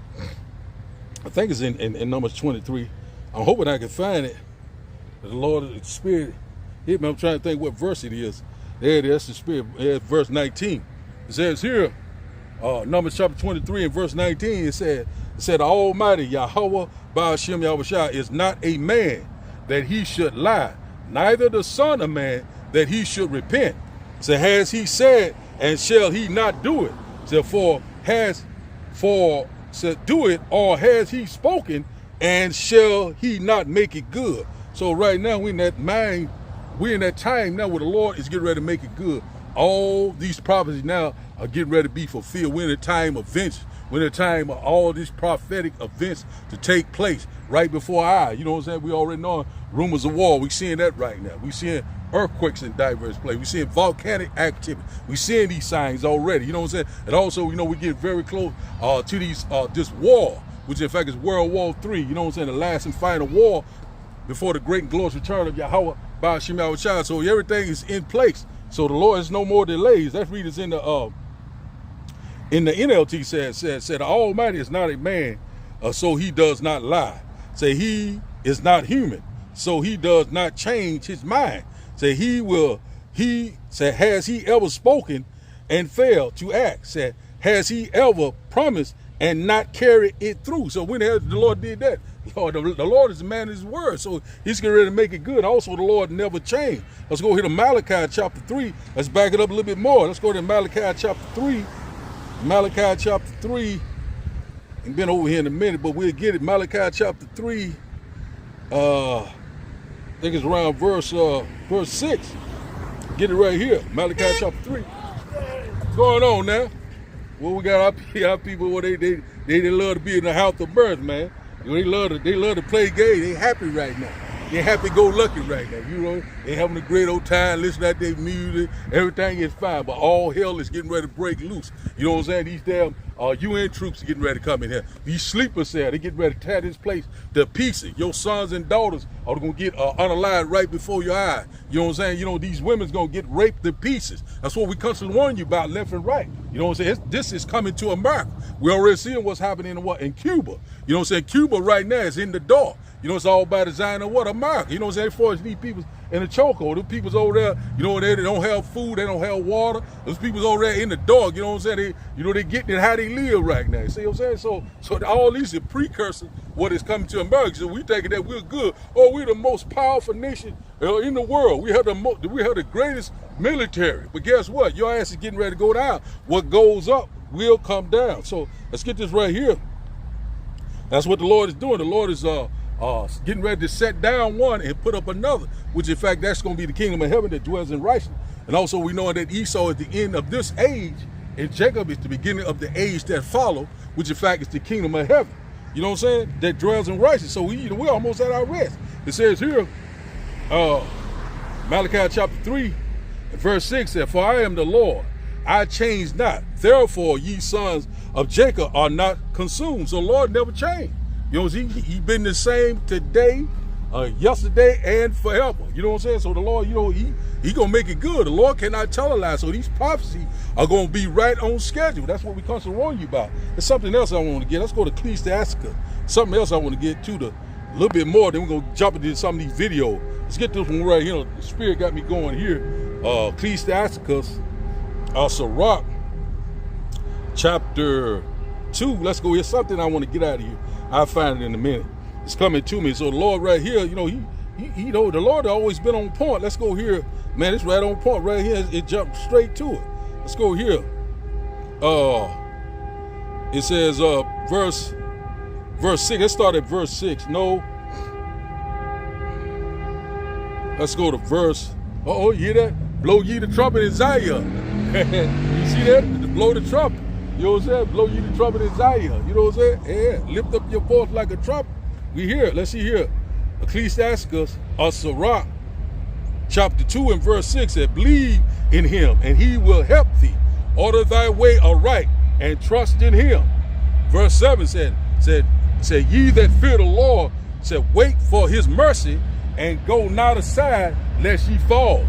I think it's in Numbers 23. I'm hoping I can find it. The Lord is the Spirit hit me. I'm trying to think what verse it is. There it is. That's the Spirit. It's verse 19. It says here, Numbers chapter 23 and verse 19, it said, Almighty Yahweh Ba'ashim Yahweh Shai is not a man that he should lie, neither the son of man that he should repent. So has he said, and shall he not do it? So do it, or has he spoken, and shall he not make it good? So right now we're in that mind, we're in that time now where the Lord is getting ready to make it good. All these prophecies now are getting ready to be fulfilled. We're in a time of events. We're in a time of all these prophetic events to take place right before our eyes. You know what I'm saying? We already know rumors of war. We're seeing that right now. We're seeing earthquakes in diverse places. We're seeing volcanic activity. We're seeing these signs already. You know what I'm saying? And also, we get very close to this war, which in fact is World War III. You know what I'm saying? The last and final war before the great and glorious return of Yahweh Ba'ashim Yahweh Shai. So everything is in place. So the Lord has no more delays. Let's read this in the NLT said, the Almighty is not a man, so he does not lie. Say he is not human, so he does not change his mind. Say has he ever spoken and failed to act? Say, has he ever promised and not carried it through? So when the Lord did that, the Lord is a man of his word, so he's getting ready to make it good. Also, the Lord never changed. Let's go here to Malachi chapter 3. Let's back it up a little bit more. Let's go to Malachi chapter 3. Malachi chapter 3. Ain't been over here in a minute, but we'll get it. Malachi chapter 3. I think it's around verse 6. Get it right here. Malachi chapter 3. What's going on now? Well, we got our people where they love to be in the house of birth, man. They love to play games. They happy right now. They happy-go-lucky right now. They having a great old time, listening to their music. Everything is fine, but all hell is getting ready to break loose. You know what I'm saying? These damn UN troops are getting ready to come in here. These sleepers there, they getting ready to tear this place to pieces. Your sons and daughters are going to get unalived right before your eyes. You know what I'm saying? These women's going to get raped to pieces. That's what we constantly warn you about left and right. You know what I'm saying? This is coming to America. We're already seeing what's happening in Cuba. You know what I'm saying? Cuba right now is in the door. It's all by design of what? America. You know what I'm saying? As far as these people in the chokehold, those people's over there, they don't have food, they don't have water. Those people's over there in the dark, you know what I'm saying? They getting it how they live right now. See what I'm saying? So all these are precursors what is coming to America. So we thinking that we're good. Oh, we're the most powerful nation in the world. We have the greatest military. But guess what? Your ass is getting ready to go down. What goes up will come down. So let's get this right here. That's what the Lord is doing. The Lord is getting ready to set down one and put up another, which in fact that's going to be the kingdom of heaven that dwells in righteousness. And also we know that Esau is the end of this age, and Jacob is the beginning of the age that follow, which in fact is the kingdom of heaven. You know what I'm saying? That dwells in righteousness. So we're almost at our rest. It says here, Malachi chapter 3, verse 6 said, "For I am the Lord, I change not. Therefore, ye sons of Jacob are not consumed." So the Lord never changed. You know, he been the same today, yesterday, and forever. You know what I'm saying? So the Lord, you know, he gonna make it good. The Lord cannot tell a lie. So these prophecies are gonna be right on schedule. That's what we constantly warn you about. There's something else I want to get. Let's go to Ecclesiasticus. Something else I want to get to a little bit more. Then we're gonna jump into some of these videos. Let's get this one right here. The Spirit got me going here. Ecclesiasticus, Sirach, chapter 2. Let's go. Here's something I want to get out of here. I'll find it in a minute. It's coming to me. So the Lord right here, you know, he know the Lord has always been on point. Let's go here. Man, it's right on point right here. It jumped straight to it. Let's go here. It says verse 6. Let's start at verse 6. No. Let's go to verse. You hear that? Blow ye the trumpet in Zion. You see that? Blow the trumpet. You know what I'm saying? Blow ye the trumpet in Zion. You know what I'm saying? Yeah. Lift up your voice like a trumpet. We here. Let's see here. Ecclesiasticus, Sirach, chapter 2 and verse 6 said, "Believe in him, and he will help thee. Order thy way aright, and trust in him." Verse 7 said, "Ye that fear the Lord, said, wait for his mercy, and go not aside, lest ye fall."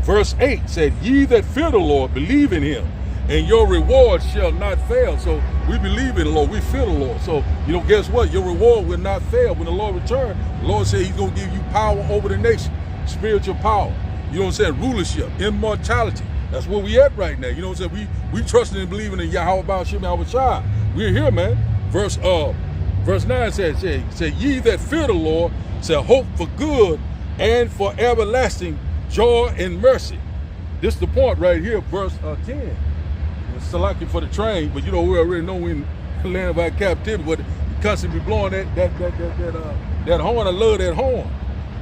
Verse 8 said, "Ye that fear the Lord, believe in him, and your reward shall not fail." So we believe in the Lord, we fear the Lord. So, you know, guess what? Your reward will not fail. When the Lord returns, the Lord said he's going to give you power over the nation, spiritual power. You know what I'm saying? Rulership, immortality. That's where we at right now. You know what I'm saying? We trusting and believing in Yahweh Ba'ashim Yahushua. We're here, man. Verse 9 said, "Ye that fear the Lord, shall hope for good and for everlasting joy and mercy." This is the point right here, verse 10. It's selected for the train, but you know, we already know we in the land of our captivity, but constantly blowing that horn. I love that horn.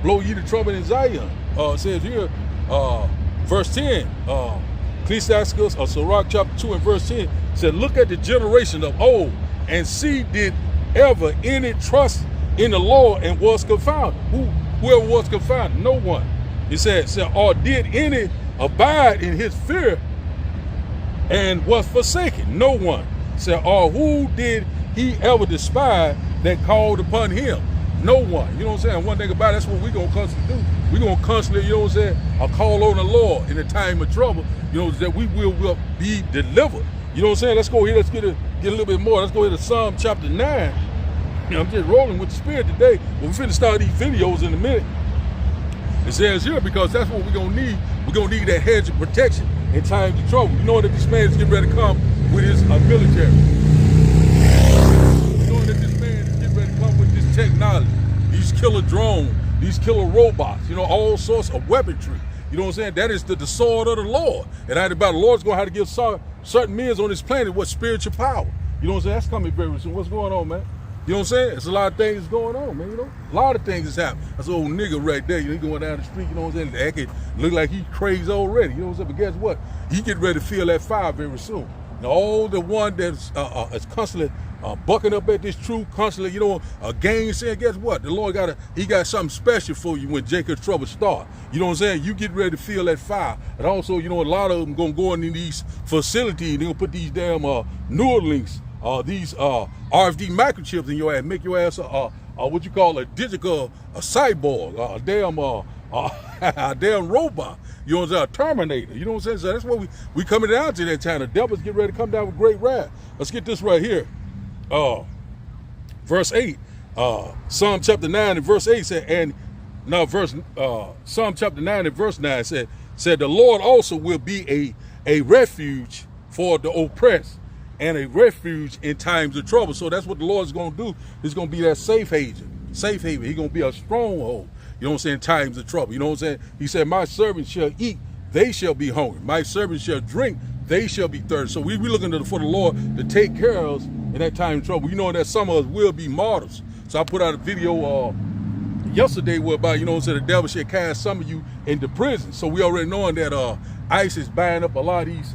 Blow ye the trumpet in Zion. It says here, verse 10, Ecclesiasticus, Sirach chapter 2 and verse 10, said, "Look at the generation of old, and see did ever any trust in the Lord and was confounded." Whoever was confounded? No one. He said, "Or did any abide in his fear and was forsaken?" No one. Said, "Or who did he ever despise that called upon him?" No one. You know what I'm saying? One thing about it, that's what we're going to constantly do. We're going to constantly, you know what I'm saying, call on the Lord in a time of trouble, you know, that we will be delivered. You know what I'm saying? Let's go here. Let's get a little bit more. Let's go here to Psalm chapter 9. You know, I'm just rolling with the Spirit today. But we're finna start these videos in a minute. It says here, because that's what we're going to need. We're going to need that hedge of protection in times of trouble. You know that this man is getting ready to come with his military. You know that this man is getting ready to come with this technology, these killer drones, these killer robots, you know, all sorts of weaponry. You know what I'm saying? That is the sword of the Lord. And out about the Lord's going to have to give certain men on this planet what spiritual power. You know what I'm saying? That's coming very soon. What's going on, man? You know what I'm saying? There's a lot of things going on, man, you know? A lot of things is happening. That's an old nigga right there. You know, he going down the street, you know what I'm saying? That could look like he's crazy already, you know what I'm saying? But guess what? He get ready to feel that fire very soon. Now, all the one that's is constantly bucking up at this truth, constantly, you know, gainsaying, guess what? The Lord he got something special for you when Jacob's trouble start. You know what I'm saying? You get ready to feel that fire. And also, you know, a lot of them going to go into these facilities, they're going to put these damn Neuralinks, these RFD microchips in your ass, make your ass what you call a digital cyborg, a damn robot. You know what I'm saying? A Terminator. You know what I'm saying? So that's what we coming down to that time. The devil's getting ready to come down with great wrath. Let's get this right here. Verse 8. Psalm chapter 9 and verse 8 said, Psalm chapter 9 and verse 9 said, "The Lord also will be a refuge for the oppressed, and a refuge in times of trouble." So that's what the Lord's going to do. He's going to be that safe haven. He's going to be a stronghold. You know what I'm saying? In times of trouble. You know what I'm saying? He said, "My servant shall eat they shall be hungry. My servants shall drink, they shall be thirsty. So we looking for the Lord to take care of us in that time of trouble. You know that some of us will be martyrs. So I put out a video yesterday whereby, you know, so the devil should cast some of you into prison. So we already knowing that ICE is buying up a lot of these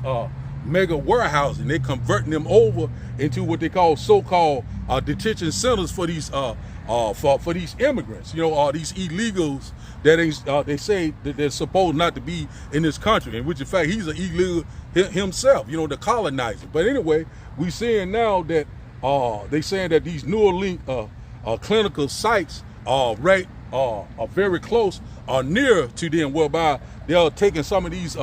mega warehouses, and they're converting them over into what they call so-called detention centers for these for these immigrants, you know, these illegals that they say that they're supposed not to be in this country, and which in fact he's an illegal himself, you know, the colonizer. But anyway, we seeing now that they saying that these Neuralink clinical sites are very close or near to them, whereby they are taking some of these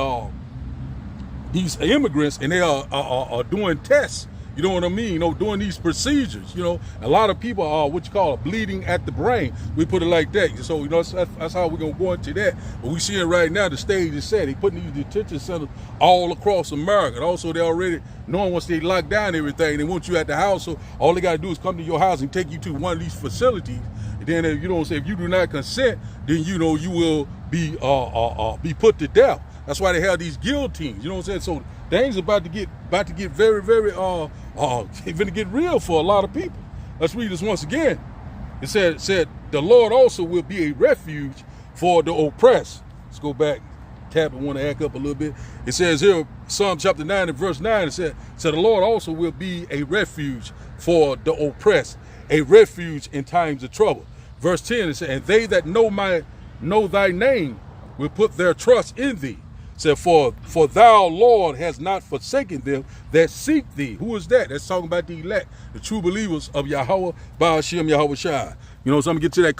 immigrants and they are doing tests. You know what I mean? You know, doing these procedures. You know, a lot of people are what you call bleeding at the brain. We put it like that. So, you know, that's how we're gonna go into that. But we see it right now. The stage is set. They putting these detention centers all across America. And also, they already knowing once they lock down everything, they want you at the house. So all they gotta do is come to your house and take you to one of these facilities. And then, if you don't say, if you do not consent, then you know you will be put to death. That's why they have these guillotines. You know what I'm saying? So things about to get very, very going to get real for a lot of people. Let's read this once again. It said the Lord also will be a refuge for the oppressed. Let's go back, tap and want to act up a little bit. It says here, Psalm chapter 9 and verse 9, it said the Lord also will be a refuge for the oppressed, a refuge in times of trouble. Verse 10, it said, and they that know thy name will put their trust in thee. Said, for thou, Lord, has not forsaken them that seek thee. Who is that? That's talking about the elect, the true believers of Yahweh, Ba'ashem, Yahweh Shai. You know, so I'm going to get to that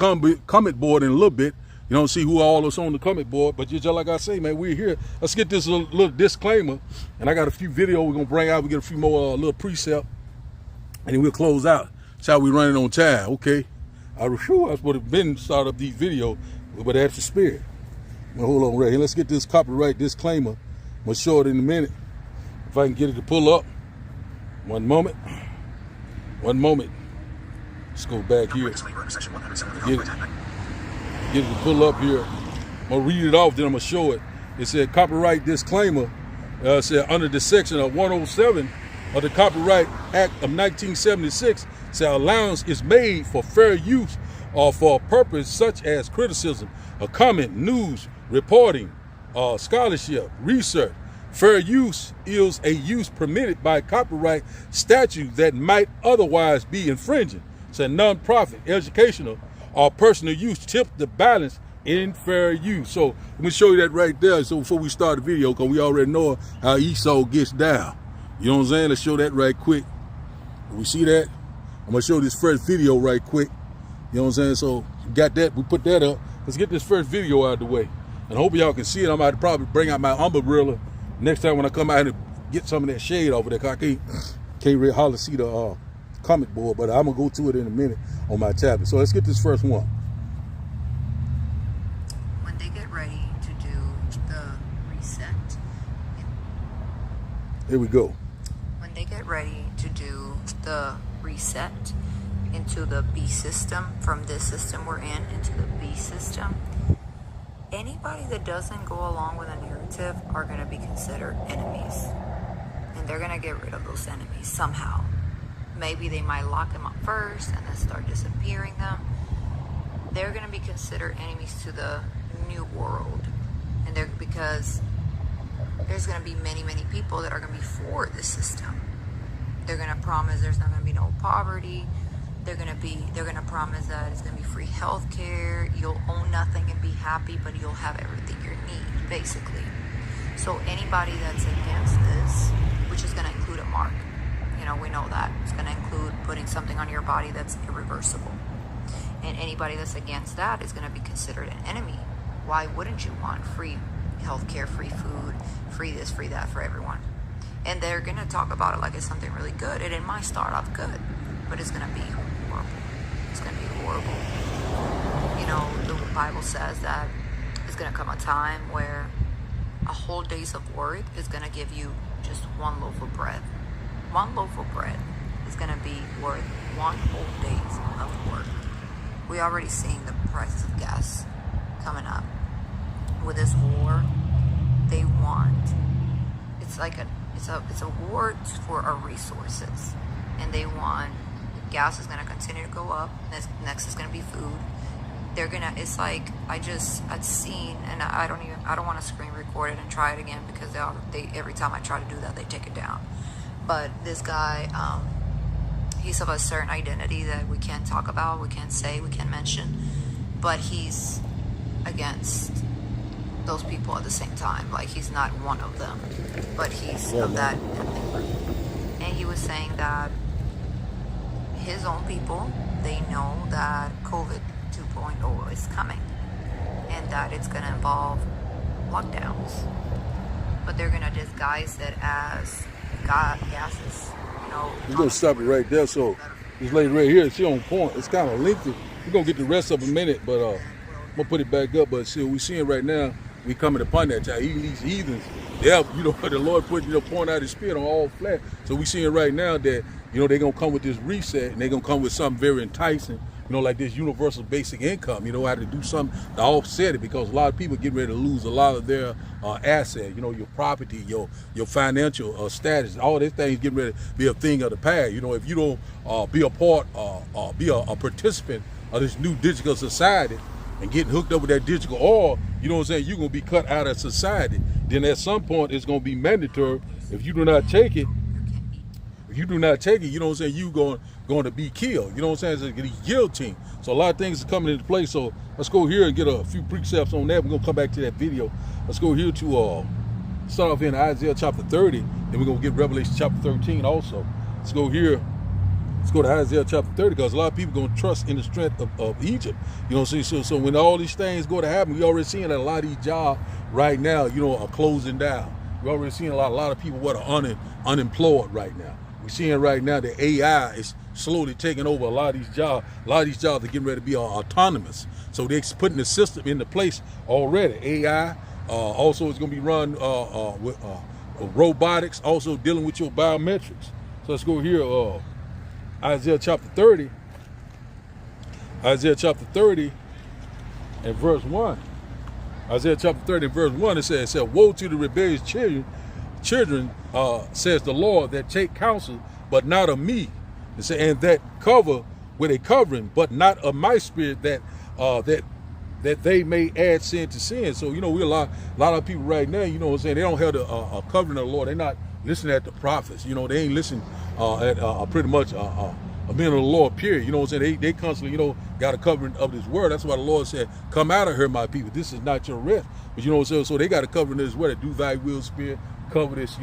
comment board in a little bit. You know, see who all is on the comment board. But just like I say, man, we're here. Let's get this little disclaimer. And I got a few videos we're going to bring out. We get a few more little precept. And then we'll close out. That's how we running on time. Okay. I would have been start up these videos, but that's the spirit. Now, hold on right here. Let's get this copyright disclaimer. I'm going to show it in a minute. If I can get it to pull up. One moment. Let's go back here. Get it to pull up here. I'm going to read it off, then I'm going to show it. It said copyright disclaimer. It said under the section of 107 of the Copyright Act of 1976, said allowance is made for fair use or for a purpose such as criticism, a comment, news, reporting, scholarship, research. Fair use is a use permitted by copyright statute that might otherwise be infringing. So non-profit, educational, or personal use tip the balance in fair use. So let me show you that right there. So before we start the video, because we already know how Esau gets down. You know what I'm saying? Let's show that right quick. We see that? I'm going to show this first video right quick. You know what I'm saying? So we got that. We put that up. Let's get this first video out of the way. And I hope y'all can see it. I'm about to probably bring out my umbrella next time when I come out and get some of that shade over there. Cause I can't really hardly see the comment board, but I'm going to go to it in a minute on my tablet. So let's get this first one. When they get ready to do the reset. Here we go. When they get ready to do the reset into the B system, from this system we're in into the B system, anybody that doesn't go along with a narrative are going to be considered enemies. And they're going to get rid of those enemies somehow. Maybe they might lock them up first and then start disappearing them. They're going to be considered enemies to the new world. And they're because there's going to be many, many people that are going to be for this system. They're going to promise there's not going to be no poverty. They're going to promise that it's going to be free health care. You'll own nothing and be happy, but you'll have everything you need, basically. So anybody that's against this, which is going to include a mark, you know, we know that. It's going to include putting something on your body that's irreversible. And anybody that's against that is going to be considered an enemy. Why wouldn't you want free healthcare, free food, free this, free that for everyone? And they're going to talk about it like it's something really good. And it might start off good, but it's going to be horrible. It's going to be horrible. You know, the Bible says that it's going to come a time where a whole day's of work is going to give you just one loaf of bread. One loaf of bread is going to be worth one whole day's of work. We already seen the prices of gas coming up. With this war, they want. It's like it's a war for our resources, and they want gas is gonna continue to go up. Next is gonna be food. They're gonna. It's like I've seen, and I don't want to screen record it and try it again because they every time I try to do that they take it down. But this guy, he's of a certain identity that we can't talk about, we can't say, we can't mention, but he's against those people at the same time. Like he's not one of them, but he's of that. And he was saying that his own people, they know that COVID 2.0 is coming and that it's going to involve lockdowns, but they're going to disguise it as gases. We're going to stop it right there. So this lady right here, she on point. It's kind of lengthy. We're going to get the rest of a minute, but I'm going to put it back up. But see, what we're seeing right now, we coming upon that time. Even these heathens, the Lord put, point out his spirit on all flesh. So we seeing right now that, they're going to come with this reset, and they're going to come with something very enticing, like this universal basic income, how to do something to offset it, because a lot of people getting ready to lose a lot of their assets, your property, your financial status, all these things getting ready to be a thing of the past. If you don't be a part, be a participant of this new digital society and getting hooked up with that digital oil, you're going to be cut out of society. Then at some point it's going to be mandatory. If you do not take it, you're going to be killed. It's going to be guillotine. So a lot of things are coming into place. So let's go here and get a few precepts on that. We're going to come back to that video. Let's go here to start off in Isaiah chapter 30. Then we're going to get Revelation chapter 13 also. Let's go here. Let's go to Isaiah chapter 30, because a lot of people are going to trust in the strength of Egypt. So when all these things go to happen, we already seeing that a lot of these jobs right now, are closing down. We're already seeing a lot of people what are unemployed right now. We're seeing right now that AI is slowly taking over a lot of these jobs. A lot of these jobs are getting ready to be autonomous. So they're putting the system into place already. AI also is going to be run with robotics, also dealing with your biometrics. So let's go here, Isaiah chapter 30. Isaiah chapter 30 and verse 1. Isaiah chapter 30 and verse 1, it says, woe to the rebellious children, says the Lord, that take counsel, but not of me, and that cover with a covering, but not of my spirit, that they may add sin to sin. So we a lot of people right now, they don't have the covering of the Lord. They're not listening at the prophets. They ain't listening at pretty much a men of the Lord, period. They constantly, got a covering of this word. That's why the Lord said, come out of her, my people. This is not your rest. But so they got a covering of this word, do thy will, spirit, cover this,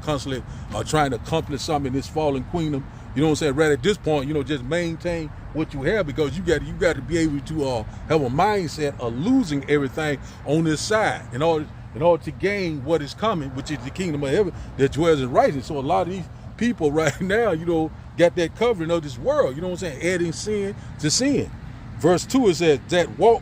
constantly trying to accomplish something in this fallen kingdom. Right at this point, just maintain what you have, because you got to be able to have a mindset of losing everything on this side in order to gain what is coming, which is the kingdom of heaven that dwells in righteousness. So a lot of these people right now, got that covering of this world, adding sin to sin. Verse 2, it says, that walk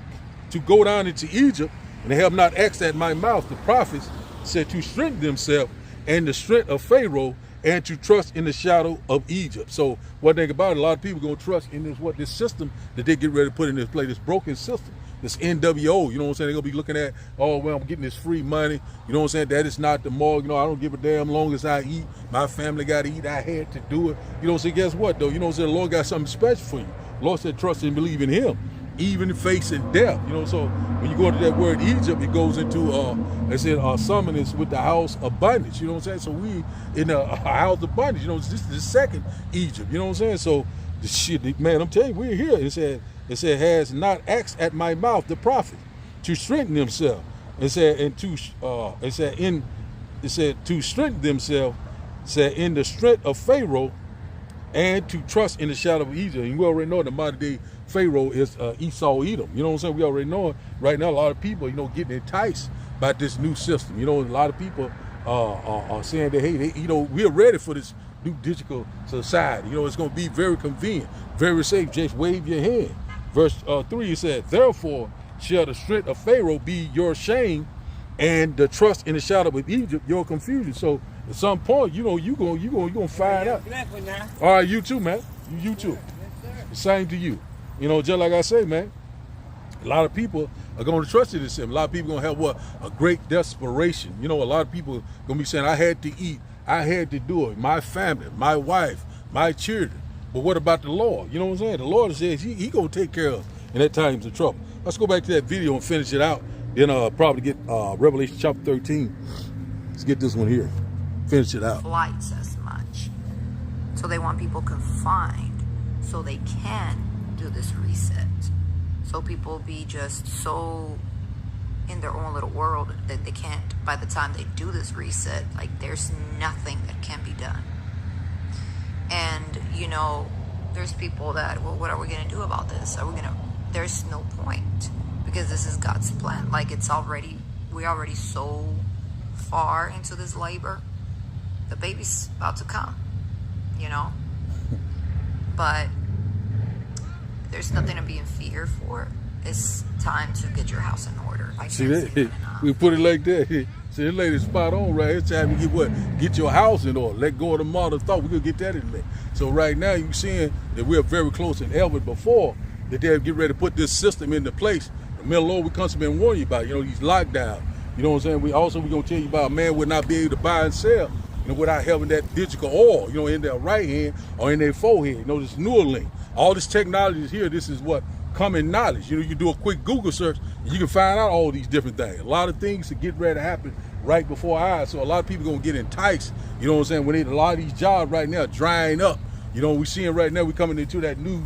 to go down into Egypt, and they have not asked at my mouth. The prophets said to strengthen themselves and the strength of Pharaoh, and to trust in the shadow of Egypt. So one thing about it, a lot of people going to trust in this system that they get ready to put in this place, this broken system, this NWO. They're going to be looking at, oh, well, I'm getting this free money. That is not the more, I don't give a damn long as I eat. My family got to eat. I had to do it. Guess what, though? The Lord got something special for you. The Lord said, trust and believe in him, even facing death. So when you go into that word Egypt, it goes into summoners with the house of bondage. So we in a house of bondage. This is the second Egypt. So the shit, man, I'm telling you, we're here. It said has not asked at my mouth the prophet to strengthen themselves. It said to strengthen themselves. Said in the strength of Pharaoh, and to trust in the shadow of Egypt. And we already know the modern day Pharaoh is Esau Edom. We already know it. Right now, a lot of people, getting enticed by this new system. A lot of people are saying that, hey, we're ready for this new digital society. It's going to be very convenient, very safe. Just wave your hand. Verse 3, it said, therefore shall the strength of Pharaoh be your shame, and the trust in the shadow of Egypt your confusion. So at some point, you're gonna find out. All right, you too, man. You too. Same to you. Just like I say, man. A lot of people are going to trust in this system. A lot of people are going to have what? A great desperation. You know, a lot of people are going to be saying, I had to eat. I had to do it. My family, my wife, my children. But what about the Lord? You know what I'm saying? The Lord says he going to take care of us in that times of trouble. Let's go back to that video and finish it out. Then probably get Revelation chapter 13. Let's get this one here. Finish it out. Flights as much. So they want people confined so they can do this reset. So people be just so in their own little world that they can't, by the time they do this reset, like there's nothing that can be done. And, you know, there's people that, well, what are we going to do about this? There's no point, because this is God's plan. Like we're already so far into this labor. The baby's about to come, you know? But there's nothing to be in fear for. It's time to get your house in order. See that? We put it like that. See, this lady's spot on right. It's time to get what? Get your house in order. Let go of the modern thought. We're going to get that in there. So right now you're seeing that we're very close than ever before that they're getting ready to put this system into place. The middle Lord, we constantly been warning you about, you know, these lockdowns. You know what I'm saying? We're going to tell you about a man would not be able to buy and sell, you know, without having that digital oil, you know, in their right hand or in their forehead. You know, this Neuralink. All this technology is here. This is what common knowledge. You know, you do a quick Google search and you can find out all these different things. A lot of things to get ready to happen right before our eyes. So a lot of people going to get enticed. You know what I'm saying? When a lot of these jobs right now drying up. You know, we're seeing right now, we're coming into that new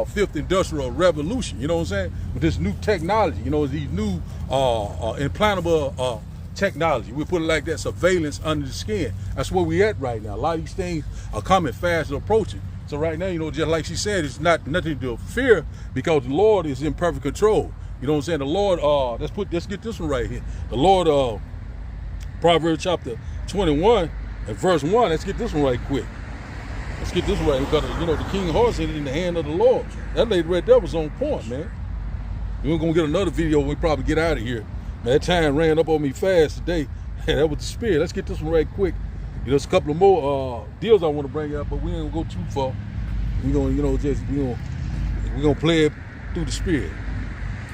fifth industrial revolution. You know what I'm saying? With this new technology, you know, these new implantable technology. We put it like that, surveillance under the skin. That's where we at right now. A lot of these things are coming fast and approaching. So right now, you know, just like she said, it's nothing to fear, because the Lord is in perfect control. You know what I'm saying? The Lord, let's get this one right here. The Lord, Proverbs chapter 21 and verse 1. Let's get this one right quick. Let's get this right, because, you know, the king horse is in the hand of the Lord. That lady right there was on point, man. We're going to get another video when we probably get out of here. Man, that time ran up on me fast today. That was the spirit. Let's get this one right quick. You know, there's a couple of more deals I want to bring up, but we ain't going to go too far. We're going to, you know, we're going to play it through the spirit.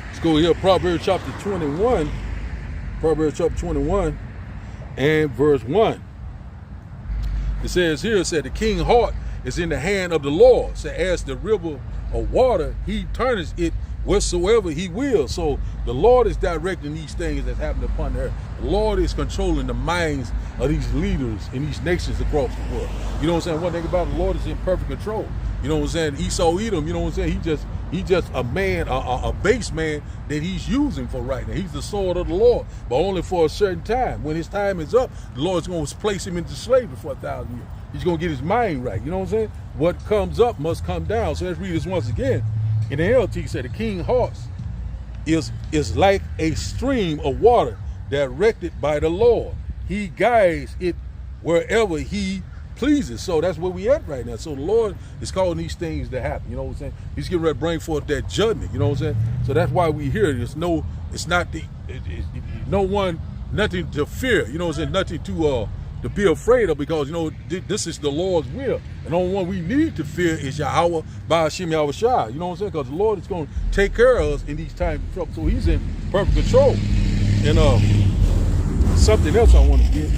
Let's go here, Proverbs chapter 21. Proverbs chapter 21 and verse 1. It says here, it said, the king's heart is in the hand of the Lord. So as the river of water, he turneth it whatsoever he will. So the Lord is directing these things that's happening upon the earth. The Lord is controlling the minds of these leaders in these nations across the world. You know what I'm saying? One thing about it, the Lord is in perfect control. You know what I'm saying? Esau Edom, you know what I'm saying? He just a man, a base man that he's using for right now. He's the sword of the Lord, but only for a certain time. When his time is up, the Lord's going to place him into slavery for 1,000 years. He's going to get his mind right. You know what I'm saying? What comes up must come down. So let's read this once again. In the NLT, it said, the king's horse is like a stream of water directed by the Lord. He guides it wherever he pleases. So that's where we at right now. So the Lord is calling these things to happen. You know what I'm saying? He's getting ready to bring forth that judgment. You know what I'm saying? So that's why we here. Nothing to fear. You know what I'm saying? Nothing to be afraid of, because, you know, this is the Lord's will. And the only one we need to fear is Yahweh, Ba'ashim Yahweh Shai. You know what I'm saying? Because the Lord is going to take care of us in these times of trouble. So he's in perfect control. And something else I want to get.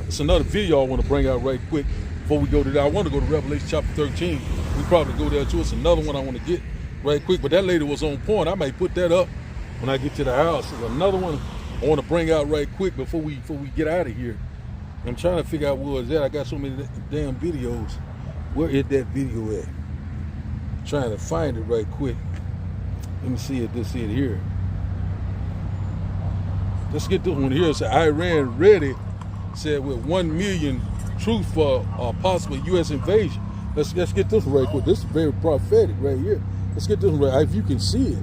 It's another video I want to bring out right quick before we go to that. I want to go to Revelation chapter 13. We probably go there too. It's another one I want to get right quick. But that lady was on point. I might put that up when I get to the house. There's another one I want to bring out right quick before we get out of here. I'm trying to figure out where it's at. I got so many damn videos. Where is that video at? I'm trying to find it right quick. Let me see it. This it here. Let's get this one here. So Iran ready. Said with 1 million troops for possible U.S. invasion. Let's get this one right quick. This is very prophetic right here. Let's get this one right. If you can see it,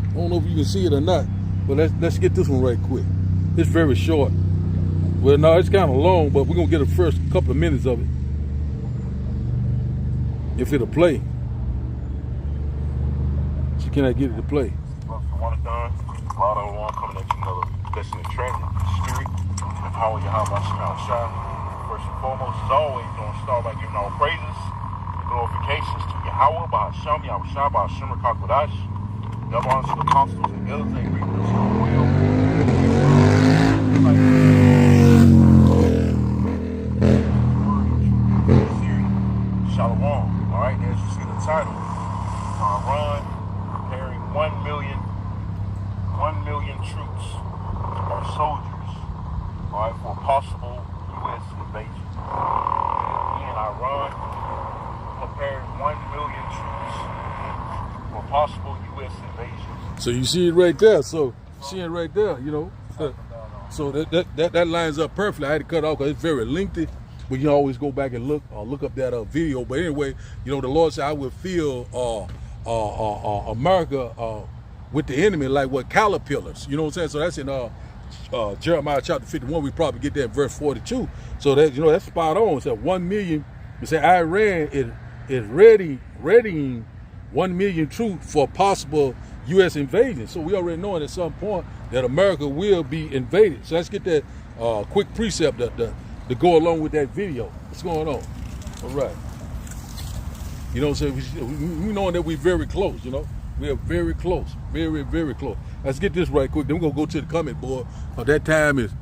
I don't know if you can see it or not, but let's get this one right quick. It's very short. Well, no, it's kind of long, but we're gonna get the first couple of minutes of it. If it'll play. So can I get it to play? Well, for one done, Lotto one coming at you another destiny training, spirit, and power Yahweh Shai. First and foremost, as always, gonna start by giving all praises and glorifications to Yahweh, Ba'asham, Yahweh Shai, Ba'asham, Rakakwadash. Double honor to the apostles and elders ain't reading this whole will. Shalom. Alright, as you see the title, run preparing 1 million troops or soldiers, alright, for possible U.S. invasion. Again, Iran preparing 1 million troops for possible U.S. invasion. So you see it right there. So see it right there, you know. So that lines up perfectly. I had to cut it off because it's very lengthy. But you always go back and look up that video. But anyway, you know, the Lord said, I will fill America with the enemy like what caterpillars. You know what I'm saying? So that's in Jeremiah chapter 51. We probably get that in verse 42. So that, you know, that's spot on. It said 1 million. It said Iran is readying 1 million troops for possible U.S. invasion. So we already know at some point that America will be invaded. So let's get that quick precept to go along with that video. What's going on? All right. You know what I'm saying? We know that we're very close, you know? We are very close. Very, very close. Let's get this right quick. Then we're going to go to the comment board. That time is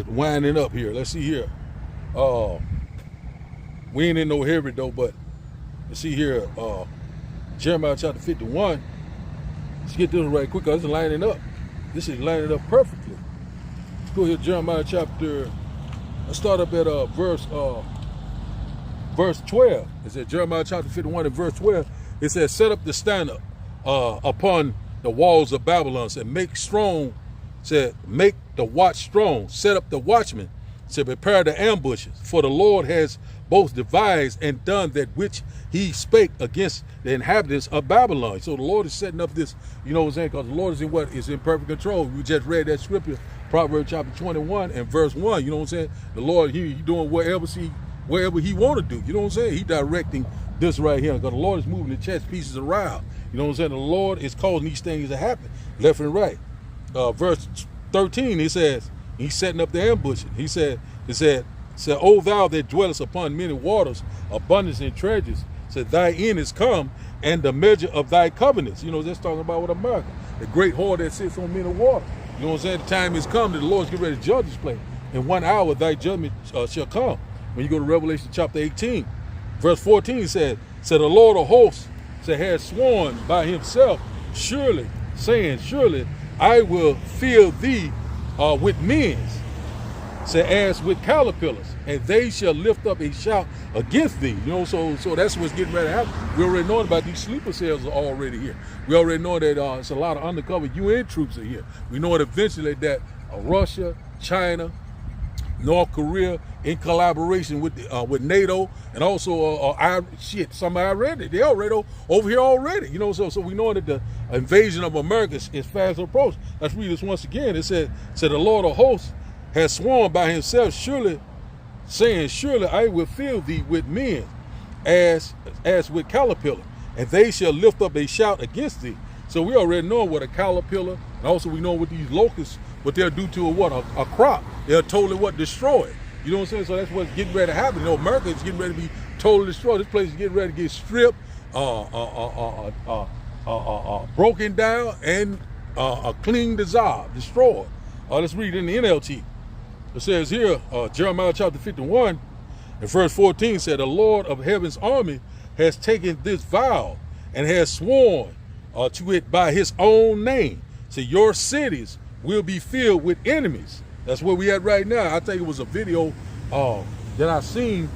winding up here. Let's see here. We ain't in no hurry, though, but let's see here. Jeremiah chapter 51. Let's get this right quick because it's lining up. This is lining up perfectly. Let's go here, Jeremiah chapter... Let's start up at verse 12. It says Jeremiah chapter 51 and verse 12. It says, set up the standard upon the walls of Babylon. Said, make the watch strong. Set up the watchmen. Said, prepare the ambushes. For the Lord has both devised and done that which he spake against the inhabitants of Babylon. So the Lord is setting up this, you know what I'm saying? Because the Lord is in perfect control. We just read that scripture, Proverbs chapter 21 and verse 1. You know what I'm saying? The Lord, he doing whatever he want to do. You know what I'm saying? He directing this right here. Because the Lord is moving the chess pieces around. You know what I'm saying? The Lord is causing these things to happen left and right. Verse 13, he says, he's setting up the ambush. He said, O thou that dwellest upon many waters, abundance and treasures, said, thy end is come, and the measure of thy covenants. You know, that's talking about with America, the great whore that sits on many waters. You know what I'm saying? The time is come that the Lord's getting ready to judge this place. In 1 hour thy judgment shall come. When you go to Revelation chapter 18, verse 14 said, the Lord of hosts has sworn by himself, surely, saying, surely I will fill thee with men, as with caterpillars, and they shall lift up a shout against thee. You know, so that's what's getting ready to happen. We already know about these sleeper cells are already here. We already know that it's a lot of undercover UN troops are here. We know that eventually that Russia, China, North Korea, in collaboration with NATO, and also some Iran, they already over here already. You know, so we know that the invasion of America is fast approaching. Let's read this once again. It said the Lord of hosts has sworn by himself, surely, saying, surely I will fill thee with men as with caterpillar, and they shall lift up a shout against thee. So we already know what a caterpillar, and also we know what these locusts, what they'll do to a crop. They'll totally destroy it. You know what I'm saying? So that's what's getting ready to happen. You know, America is getting ready to be totally destroyed. This place is getting ready to get stripped, broken down, and clean, dissolved, destroyed. Let's read in the NLT. It says here, Jeremiah chapter 51, and verse 14 said, the Lord of heaven's army has taken this vow and has sworn to it by his own name. So your cities will be filled with enemies. That's where we at right now. I think it was a video that I seen.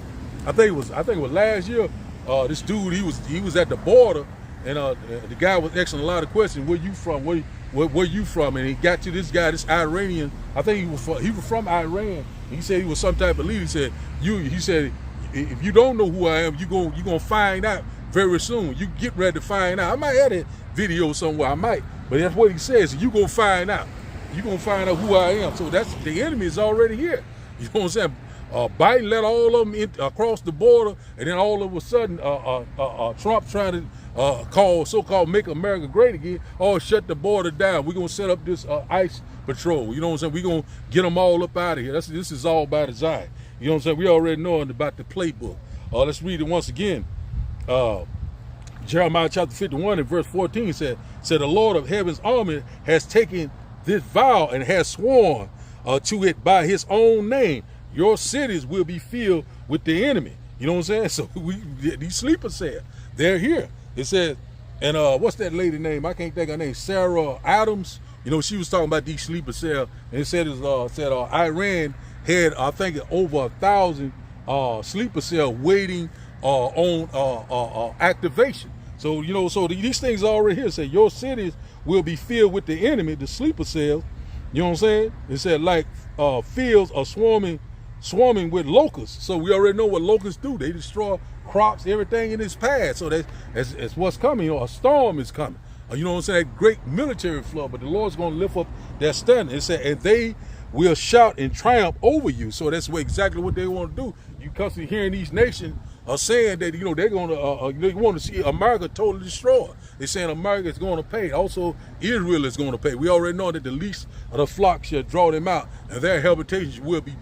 I think it was last year. This dude, he was at the border, and the guy was asking a lot of questions. Where you from? Where you from? And he got to this guy, this Iranian. I think he was from Iran. He said he was some type of leader. He said if you don't know who I am, you're gonna find out very soon. You get ready to find out. I might have that video somewhere. I might, but that's what he says. You gonna find out. You're going to find out who I am. So that's the enemy is already here. You know what I'm saying? Biden let all of them in, across the border, and then all of a sudden Trump trying to so-called make America great again. Shut the border down. We're going to set up this ICE patrol. You know what I'm saying? We're going to get them all up out of here. This is all by design. You know what I'm saying? We already know about the playbook. Let's read it once again. Jeremiah chapter 51 and verse 14 said, the Lord of heaven's army has taken this vow and has sworn to it by his own name. Your cities will be filled with the enemy. You know what I'm saying? So these sleeper cells, they're here. It says, and what's that lady name? I can't think of her name. Sarah Adams. You know, she was talking about these sleeper cells, and it said Iran had, I think, over 1,000 sleeper cells waiting on activation. So, you know, so these things are already here. Say your cities will be filled with the enemy, the sleeper cells. You know what I'm saying? It said like fields are swarming with locusts. So we already know what locusts do. They destroy crops, everything in its path. So that's what's coming. You know, a storm is coming. You know what I'm saying? That great military flood. But the Lord's going to lift up their standard. It said, and they will shout and triumph over you. So that's exactly what they want to do. You constantly hearing these nations are saying that, you know, they're going to, they want to see America totally destroyed. They're saying America is going to pay. Also, Israel is going to pay. We already know that the least of the flock shall draw them out, and their habitations will be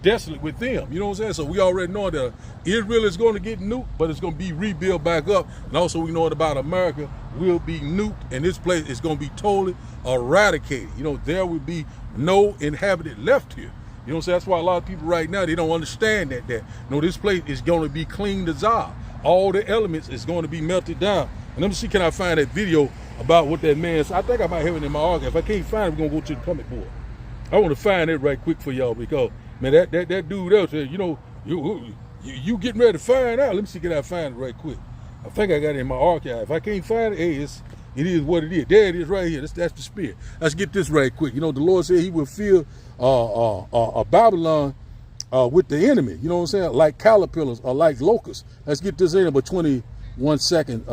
desolate with them. You know what I'm saying? So we already know that Israel is going to get nuked, but it's going to be rebuilt back up. And also we know about America will be nuked, and this place is going to be totally eradicated. You know, there will be no inhabitant left here. You know what I'm saying? That's why a lot of people right now, they don't understand that you know, this place is going to be cleaned dissolved. All the elements is going to be melted down. And let me see, can I find that video about what that man said? I think I might have it in my archive. If I can't find it, we're going to go to the comment board. I want to find it right quick for y'all because, man, that dude else said, you know, you getting ready to find out. Let me see, can I find it right quick? I think I got it in my archive. If I can't find it, hey, it is what it is. There it is right here. That's the spirit. Let's get this right quick. You know, the Lord said he will fill Babylon with the enemy. You know what I'm saying? Like caterpillars or like locusts. Let's get this in about 21 seconds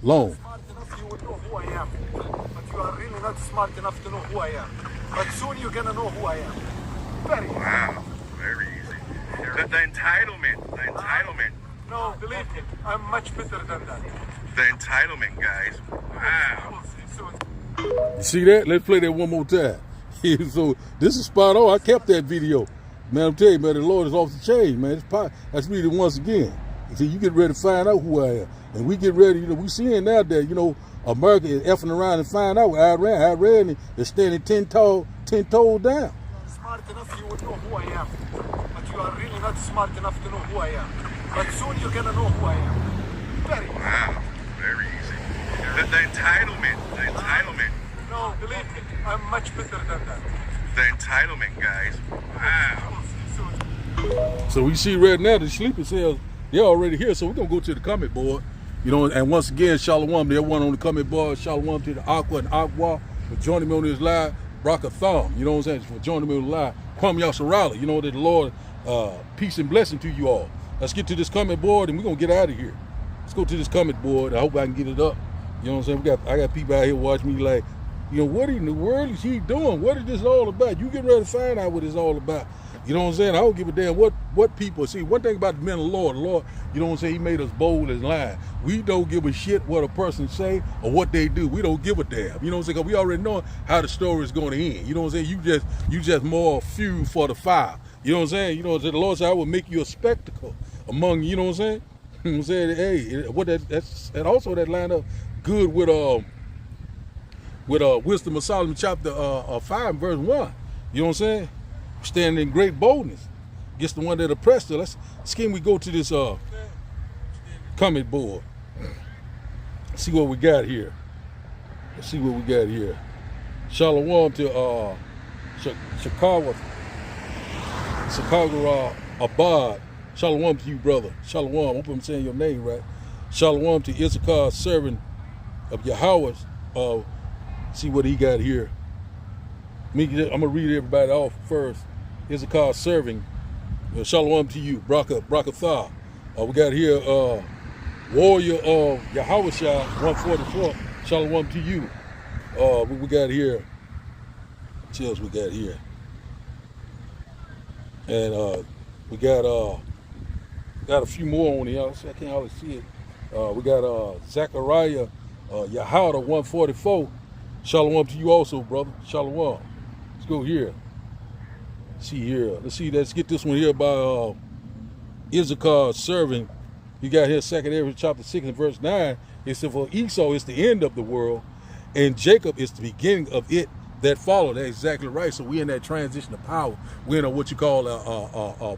long. Smart enough, you will know who I am. But you are really not smart enough to know who I am. But soon you're going to know who I am. Very easy. Wow, very easy. The entitlement. No, believe me, I'm much better than that. The entitlement, guys. Wow. We'll see soon. You see that? Let's play that one more time. So this is spot on. I kept that video. Man, I'm telling you, man, the Lord is off the chain, man. Let's read it once again. See, you get ready to find out who I am. And we get ready, you know, we seeing now that, you know, America is effing around and find out where Iran is standing 10 toes down. Smart enough, you will know who I am. But you are really not smart enough to know who I am. But soon you're going to know who I am. Very easy. Wow, very easy. The entitlement. No, believe me, I'm much better than that. The entitlement, guys. Wow. We'll see soon. So we see right now the sleeper cells, they're already here. So we're going to go to the comment board. You know, and once again, Shalom, there one on the comment board. Shalom to the Aqua and Aqua for joining me on this live. Brakatham, you know what I'm saying, for joining me on the live. Kwame Yasharala, you know, that the Lord, peace and blessing to you all. Let's get to this comment board and we're going to get out of here. Let's go to this comment board. I hope I can get it up. You know what I'm saying? I got people out here watching me like, you know, what in the world is he doing? What is this all about? You get ready to find out what it's all about. You know what I'm saying? I don't give a damn what people see. One thing about the men of the Lord, you know what I'm saying, he made us bold as lion. We don't give a shit what a person say or what they do. We don't give a damn. You know what I'm saying? Because we already know how the story is going to end. You know what I'm saying? You just more fuel for the fire. You know what I'm saying? You know, the Lord said, I will make you a spectacle among, you know what I'm saying? You know what I'm saying? Hey, what that's and also that line up good with Wisdom of Solomon chapter 5 verse 1. You know what I'm saying? Standing in great boldness against the one that oppressed her. Let's can we go to this comment board. See what we got here. Let's see what we got here. Shalom to Chicago Abad. Shalom to you, brother. Shalom. I hope I'm saying your name right. Shalom to Issachar, servant of Yahweh. See what he got here. I'm going to read everybody off first. Issachar serving. Shalom to you. Brakathah. We got here Warrior of Yahweh 144. Shalom to you. We got here. What else we got here? And we got a few more on here. I can't hardly see it. We got Zechariah Yahweh 144. Shalom to you also, brother. Shalom. Let's go here. See here. Let's get this one here by Issachar serving. You got here 2nd Ezra chapter 6 and verse 9. He said, for Esau is the end of the world, and Jacob is the beginning of it that followed. That's exactly right. So we're in that transition of power. We're in what you call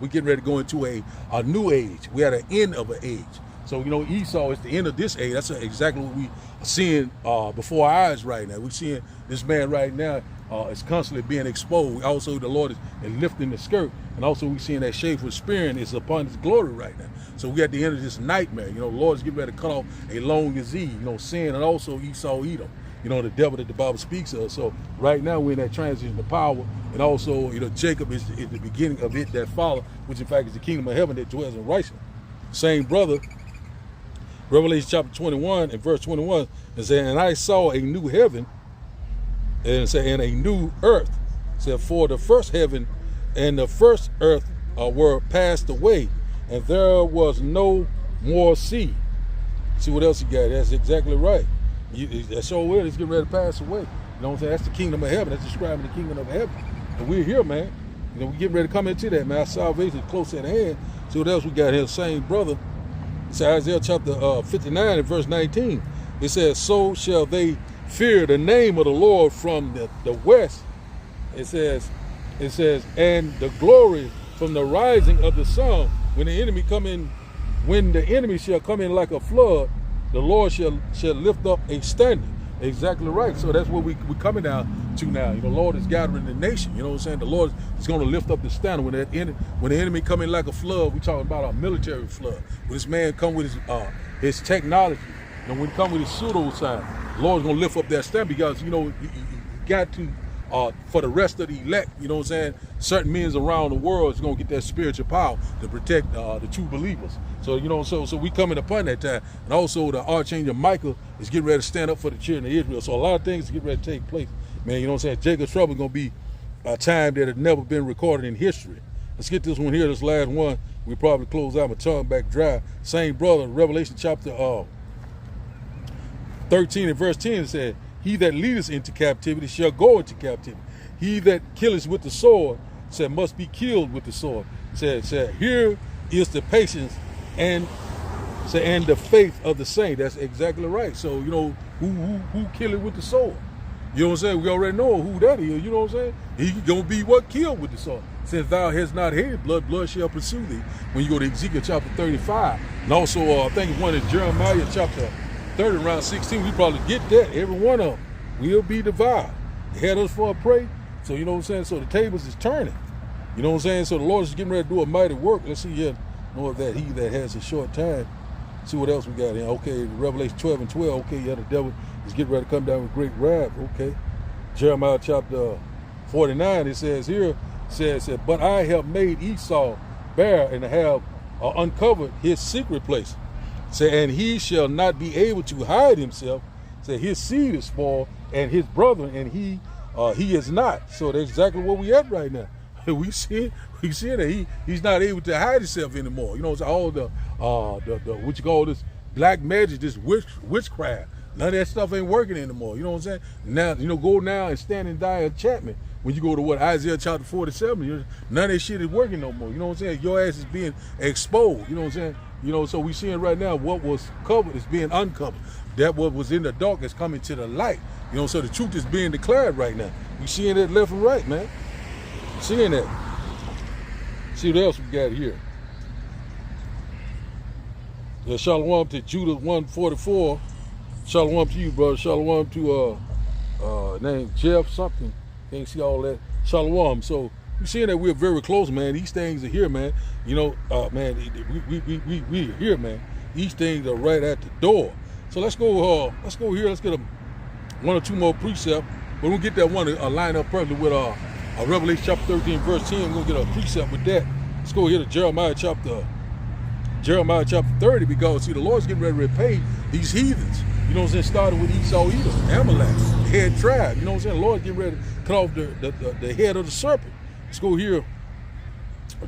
we're getting ready to go into a new age. We're at the end of an age. So, you know, Esau is the end of this age. That's exactly what we are seeing before our eyes right now. We're seeing this man right now is constantly being exposed. Also, the Lord is lifting the skirt. And also, we're seeing that shameful spirit is upon his glory right now. So we at the end of this nightmare. You know, the Lord is getting ready to cut off a long disease, you know, sin, and also Esau, Edom. You know, the devil that the Bible speaks of. So right now we're in that transition of power. And also, you know, Jacob is the beginning of it that follow, which in fact is the kingdom of heaven that dwells in righteousness. Same brother, Revelation chapter 21 and verse 21, and saying, and I saw a new heaven and a new earth. It said, for the first heaven and the first earth were passed away, and there was no more sea. See what else you got? That's exactly right. That's so weird. It's getting ready to pass away. You know what I'm saying? That's the kingdom of heaven. That's describing the kingdom of heaven. And we're here, man. You know, we're getting ready to come into that, man. Our salvation is close at hand. See what else we got here? Same brother. It's Isaiah chapter 59 and verse 19. It says, so shall they fear the name of the Lord from the west. It says, and the glory from the rising of the sun. When the enemy shall come in like a flood, the Lord shall lift up a standard. Exactly right. So that's what we're coming down to now. You know, the Lord is gathering the nation. You know what I'm saying? The Lord is going to lift up the standard. When the enemy come in like a flood, we're talking about a military flood. When this man come with his technology, and when he come with his pseudo-sign, the Lord's going to lift up that standard because, you know, you got to, for the rest of the elect, you know what I'm saying, certain men around the world is going to get that spiritual power to protect the true believers. So, you know, so we coming upon that time. And also the Archangel Michael is getting ready to stand up for the children of Israel. So a lot of things get ready to take place. Man, you know what I'm saying? Jacob's trouble is going to be a time that had never been recorded in history. Let's get this one here, this last one. We'll probably close out my tongue back dry. Same brother, Revelation chapter 13 and verse 10, it said, he that leadeth into captivity shall go into captivity. He that killeth with the sword said must be killed with the sword. Said here is the patience and the faith of the saint. That's exactly right. So, you know, who kill it with the sword? You know what I'm saying? We already know who that is. You know what I'm saying? He gonna be what killed with the sword. Since thou hast not hated blood, blood shall pursue thee. When you go to Ezekiel chapter 35, and also I think one in Jeremiah chapter 30, around 16, we probably get that. Every one of them will be devoured. They had us for a prey. So, you know what I'm saying? So the tables is turning. You know what I'm saying? So the Lord is getting ready to do a mighty work. Let's see here. Know that he that has a short time. See what else we got here. Okay, Revelation 12 and 12. Okay, yeah, the devil is getting ready to come down with great wrath. Okay. Jeremiah chapter 49, it says here, says, but I have made Esau bare and have uncovered his secret place. Say, and he shall not be able to hide himself. Say, his seed is spoiled, and his brother, and he is not. So that's exactly where we at right now. We see that he's not able to hide himself anymore. You know, it's all the what you call this black magic, this witchcraft. None of that stuff ain't working anymore. You know what I'm saying? Now, you know, go now and stand and die enchantment. When you go to Isaiah chapter 47, none of that shit is working no more. You know what I'm saying? Your ass is being exposed. You know what I'm saying? You know, so we seeing right now what was covered is being uncovered. That what was in the dark is coming to the light. You know, so the truth is being declared right now. We seeing it left and right, man. Seeing that. See what else we got here. Shalom to Judah 144. Shalom to you, brother. Shalom to name Jeff something. Can't see all that. Shalom. So we're seeing that we're very close, man. These things are here, man. You know, man, we are here, man. These things are right at the door. So let's go here. Let's get one or two more precepts. But we'll get that one to line up perfectly with Revelation chapter 13, verse 10. We're gonna get a precept with that. Let's go here to Jeremiah chapter 30, because see, the Lord's getting ready to repay these heathens. You know what I'm saying? Started with Esau, Edom, Amalek, the head tribe. You know what I'm saying? The Lord's getting ready to cut off the head of the serpent. Let's go here.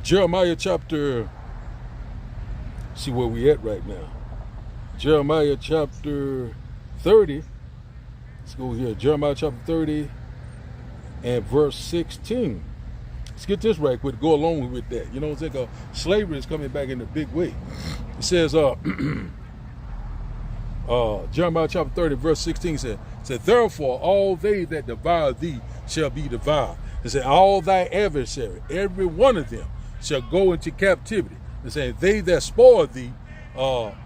Jeremiah chapter, see where we at right now. Jeremiah chapter 30. Let's go here. Jeremiah chapter 30 and verse 16. Let's get this right quick. Go along with that. You know what I'm saying? Slavery is coming back in a big way. It says, Jeremiah chapter 30, verse 16 said, therefore all they that devour thee shall be devoured. It said, all thy adversary, every one of them, shall go into captivity. It said, they that spoil thee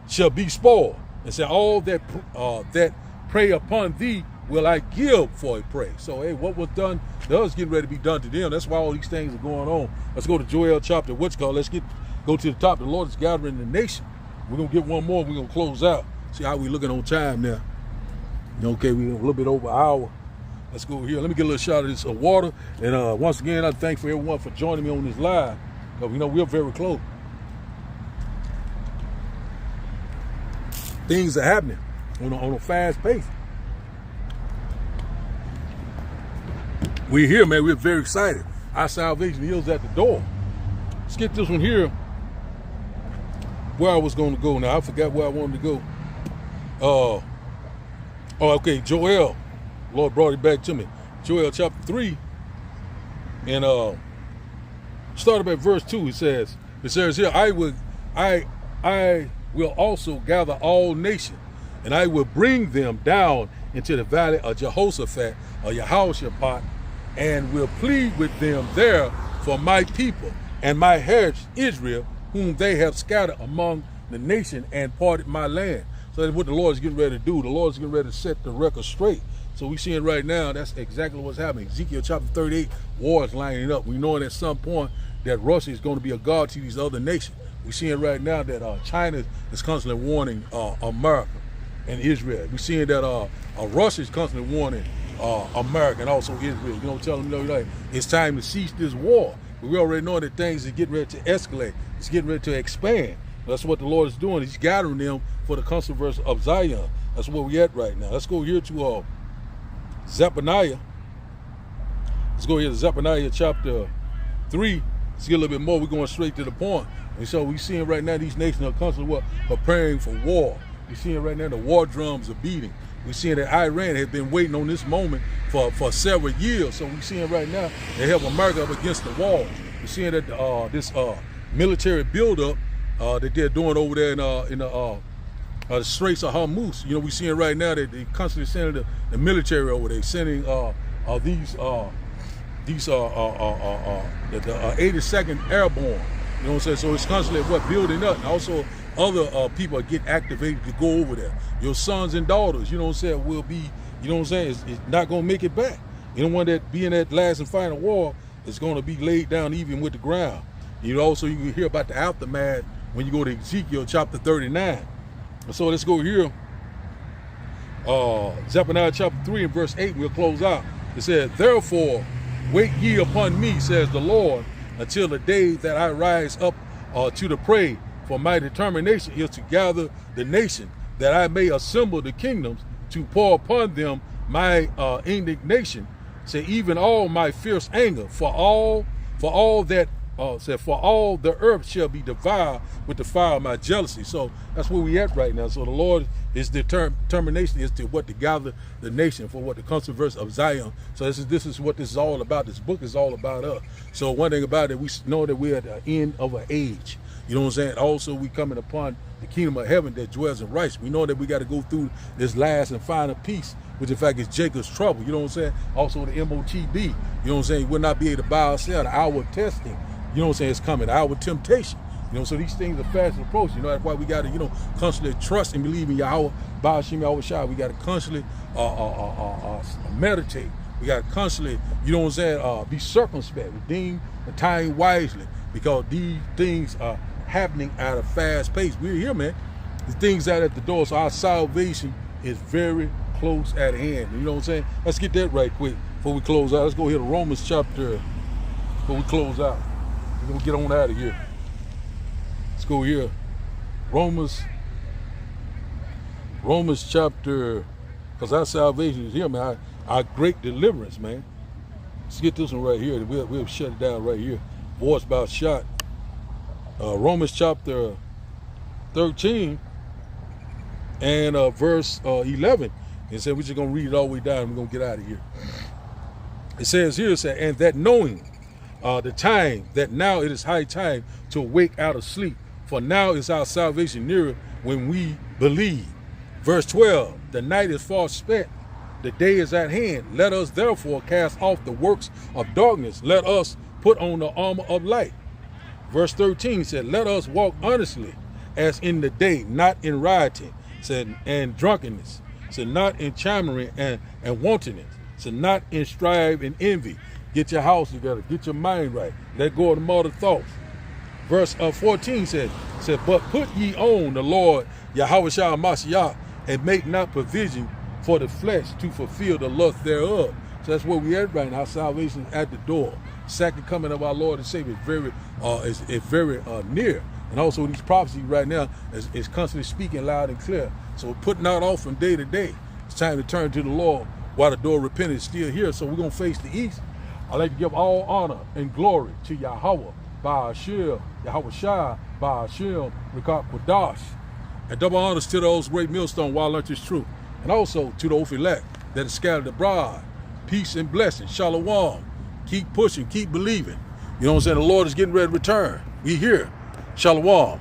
shall be spoiled. It said, all that prey upon thee will I give for a prey. So, hey, what was done, does getting ready to be done to them. That's why all these things are going on. Let's go to Joel chapter, let's go to the top. The Lord is gathering the nation. We're going to get one more. We're going to close out. See how we looking on time now. Okay, we're a little bit over an hour. Let's go here. Let me get a little shot of this water. And once again, I thank for everyone for joining me on this live. Because we know we're very close. Things are happening on a fast pace. We're here, man. We're very excited. Our salvation is at the door. Let's get this one here. Where I was going to go now. I forgot where I wanted to go. Okay, Joel. Lord brought it back to me. Joel chapter 3. And started at verse 2. It says here, I will also gather all nations, and I will bring them down into the valley of Jehoshaphat, or Yehoshaphat, and will plead with them there for my people and my heritage Israel, whom they have scattered among the nation and parted my land. So that's what the Lord is getting ready to do. The Lord is getting ready to set the record straight. So we seeing right now, that's exactly what's happening. Ezekiel chapter 38, war is lining up. We knowing at some point that Russia is going to be a god to these other nations. We're seeing right now that China is constantly warning America and Israel. We're seeing that Russia is constantly warning America and also Israel. Telling them, it's time to cease this war. But we already know that things are getting ready to escalate. It's getting ready to expand. That's what the Lord is doing. He's gathering them for the controversy of Zion. That's where we're at right now. Let's go here to Zephaniah. Let's go here to Zephaniah chapter 3. Let's get a little bit more. We're going straight to the point. And so we're seeing right now these nations are constantly preparing for war. We're seeing right now the war drums are beating. We're seeing that Iran has been waiting on this moment for several years. So we're seeing right now they have America up against the wall. We're seeing that this military buildup that they're doing over there in the Straits of Hormuz. We're seeing right now that they constantly sending the military over there, sending the 82nd Airborne. You know what I'm saying? So it's constantly building up. And also other people get activated to go over there. Your sons and daughters, you know what I'm saying, will be, you know what I'm saying, it's not going to make it back. Anyone that be in that last and final war is going to be laid down even with the ground. You can hear about the aftermath when you go to Ezekiel chapter 39. So let's go here. Zephaniah chapter 3 and verse 8, we'll close out. It says, therefore, wait ye upon me, says the Lord, until the day that I rise up to the prey. For my determination is to gather the nation, that I may assemble the kingdoms, to pour upon them my indignation, say even all my fierce anger, for all the earth shall be devoured with the fire of my jealousy. So that's where we at right now. So the Lord, his determination is to gather the nation for the controversy of Zion. So this is what this is all about. This book is all about us. So one thing about it, we know that we're at the end of an age. You know what I'm saying? Also, we coming upon the kingdom of heaven that dwells in righteousness. We know that we got to go through this last and final piece, which in fact is Jacob's trouble. You know what I'm saying? Also the Motb. You know what I'm saying? We'll not be able to buy or sell. The hour of testing. You know what I'm saying? It's coming. The hour of temptation. So these things are fast approaching. That's why we got to, constantly trust and believe in Yahweh, Ba'ashim Yahweh Shai. We got to constantly meditate. We got to constantly, you know what I'm saying, be circumspect, redeem the time wisely, because these things are happening at a fast pace. We're here, man. The things out at the door. So our salvation is very close at hand. You know what I'm saying? Let's get that right quick before we close out. Let's go here to Romans chapter, before we close out. We're going to get on out of here. Let's go here. Romans chapter, because our salvation is here, man. Our great deliverance, man. Let's get this one right here. We'll shut it down right here. Voice about shot. Romans chapter 13 and verse 11. It said we're just going to read it all the way down and we're going to get out of here. It says here, and that knowing the time, that now it is high time to wake out of sleep. For now is our salvation nearer when we believe. Verse 12, the night is far spent, the day is at hand. Let us therefore cast off the works of darkness. Let us put on the armor of light. Verse 13 said, let us walk honestly as in the day, not in rioting, said, and drunkenness, said, not in chammering and wantonness, said, not in strife and envy. Get your house together, get your mind right, let go of the mortal thoughts. Verse 14 said, but put ye on the Lord Yahushua Mashiach, and make not provision for the flesh to fulfill the lust thereof. So that's where we at right now. Salvation is at the door. Second coming of our Lord and Savior is very near. And also these prophecies right now is constantly speaking loud and clear. So we're putting out off from day to day. It's time to turn to the Lord while the door of repentance is still here. So we're going to face the east. I'd like to give all honor and glory to Yahweh, Ba'ashir, Yahushua, Ba'ashir, Rikak Quadash. And double honors to those great millstone while lunch is true. And also to the Ophilac that is scattered abroad. Peace and blessing. Shalom. Keep pushing. Keep believing. You know what I'm saying? The Lord is getting ready to return. We here. Shalom.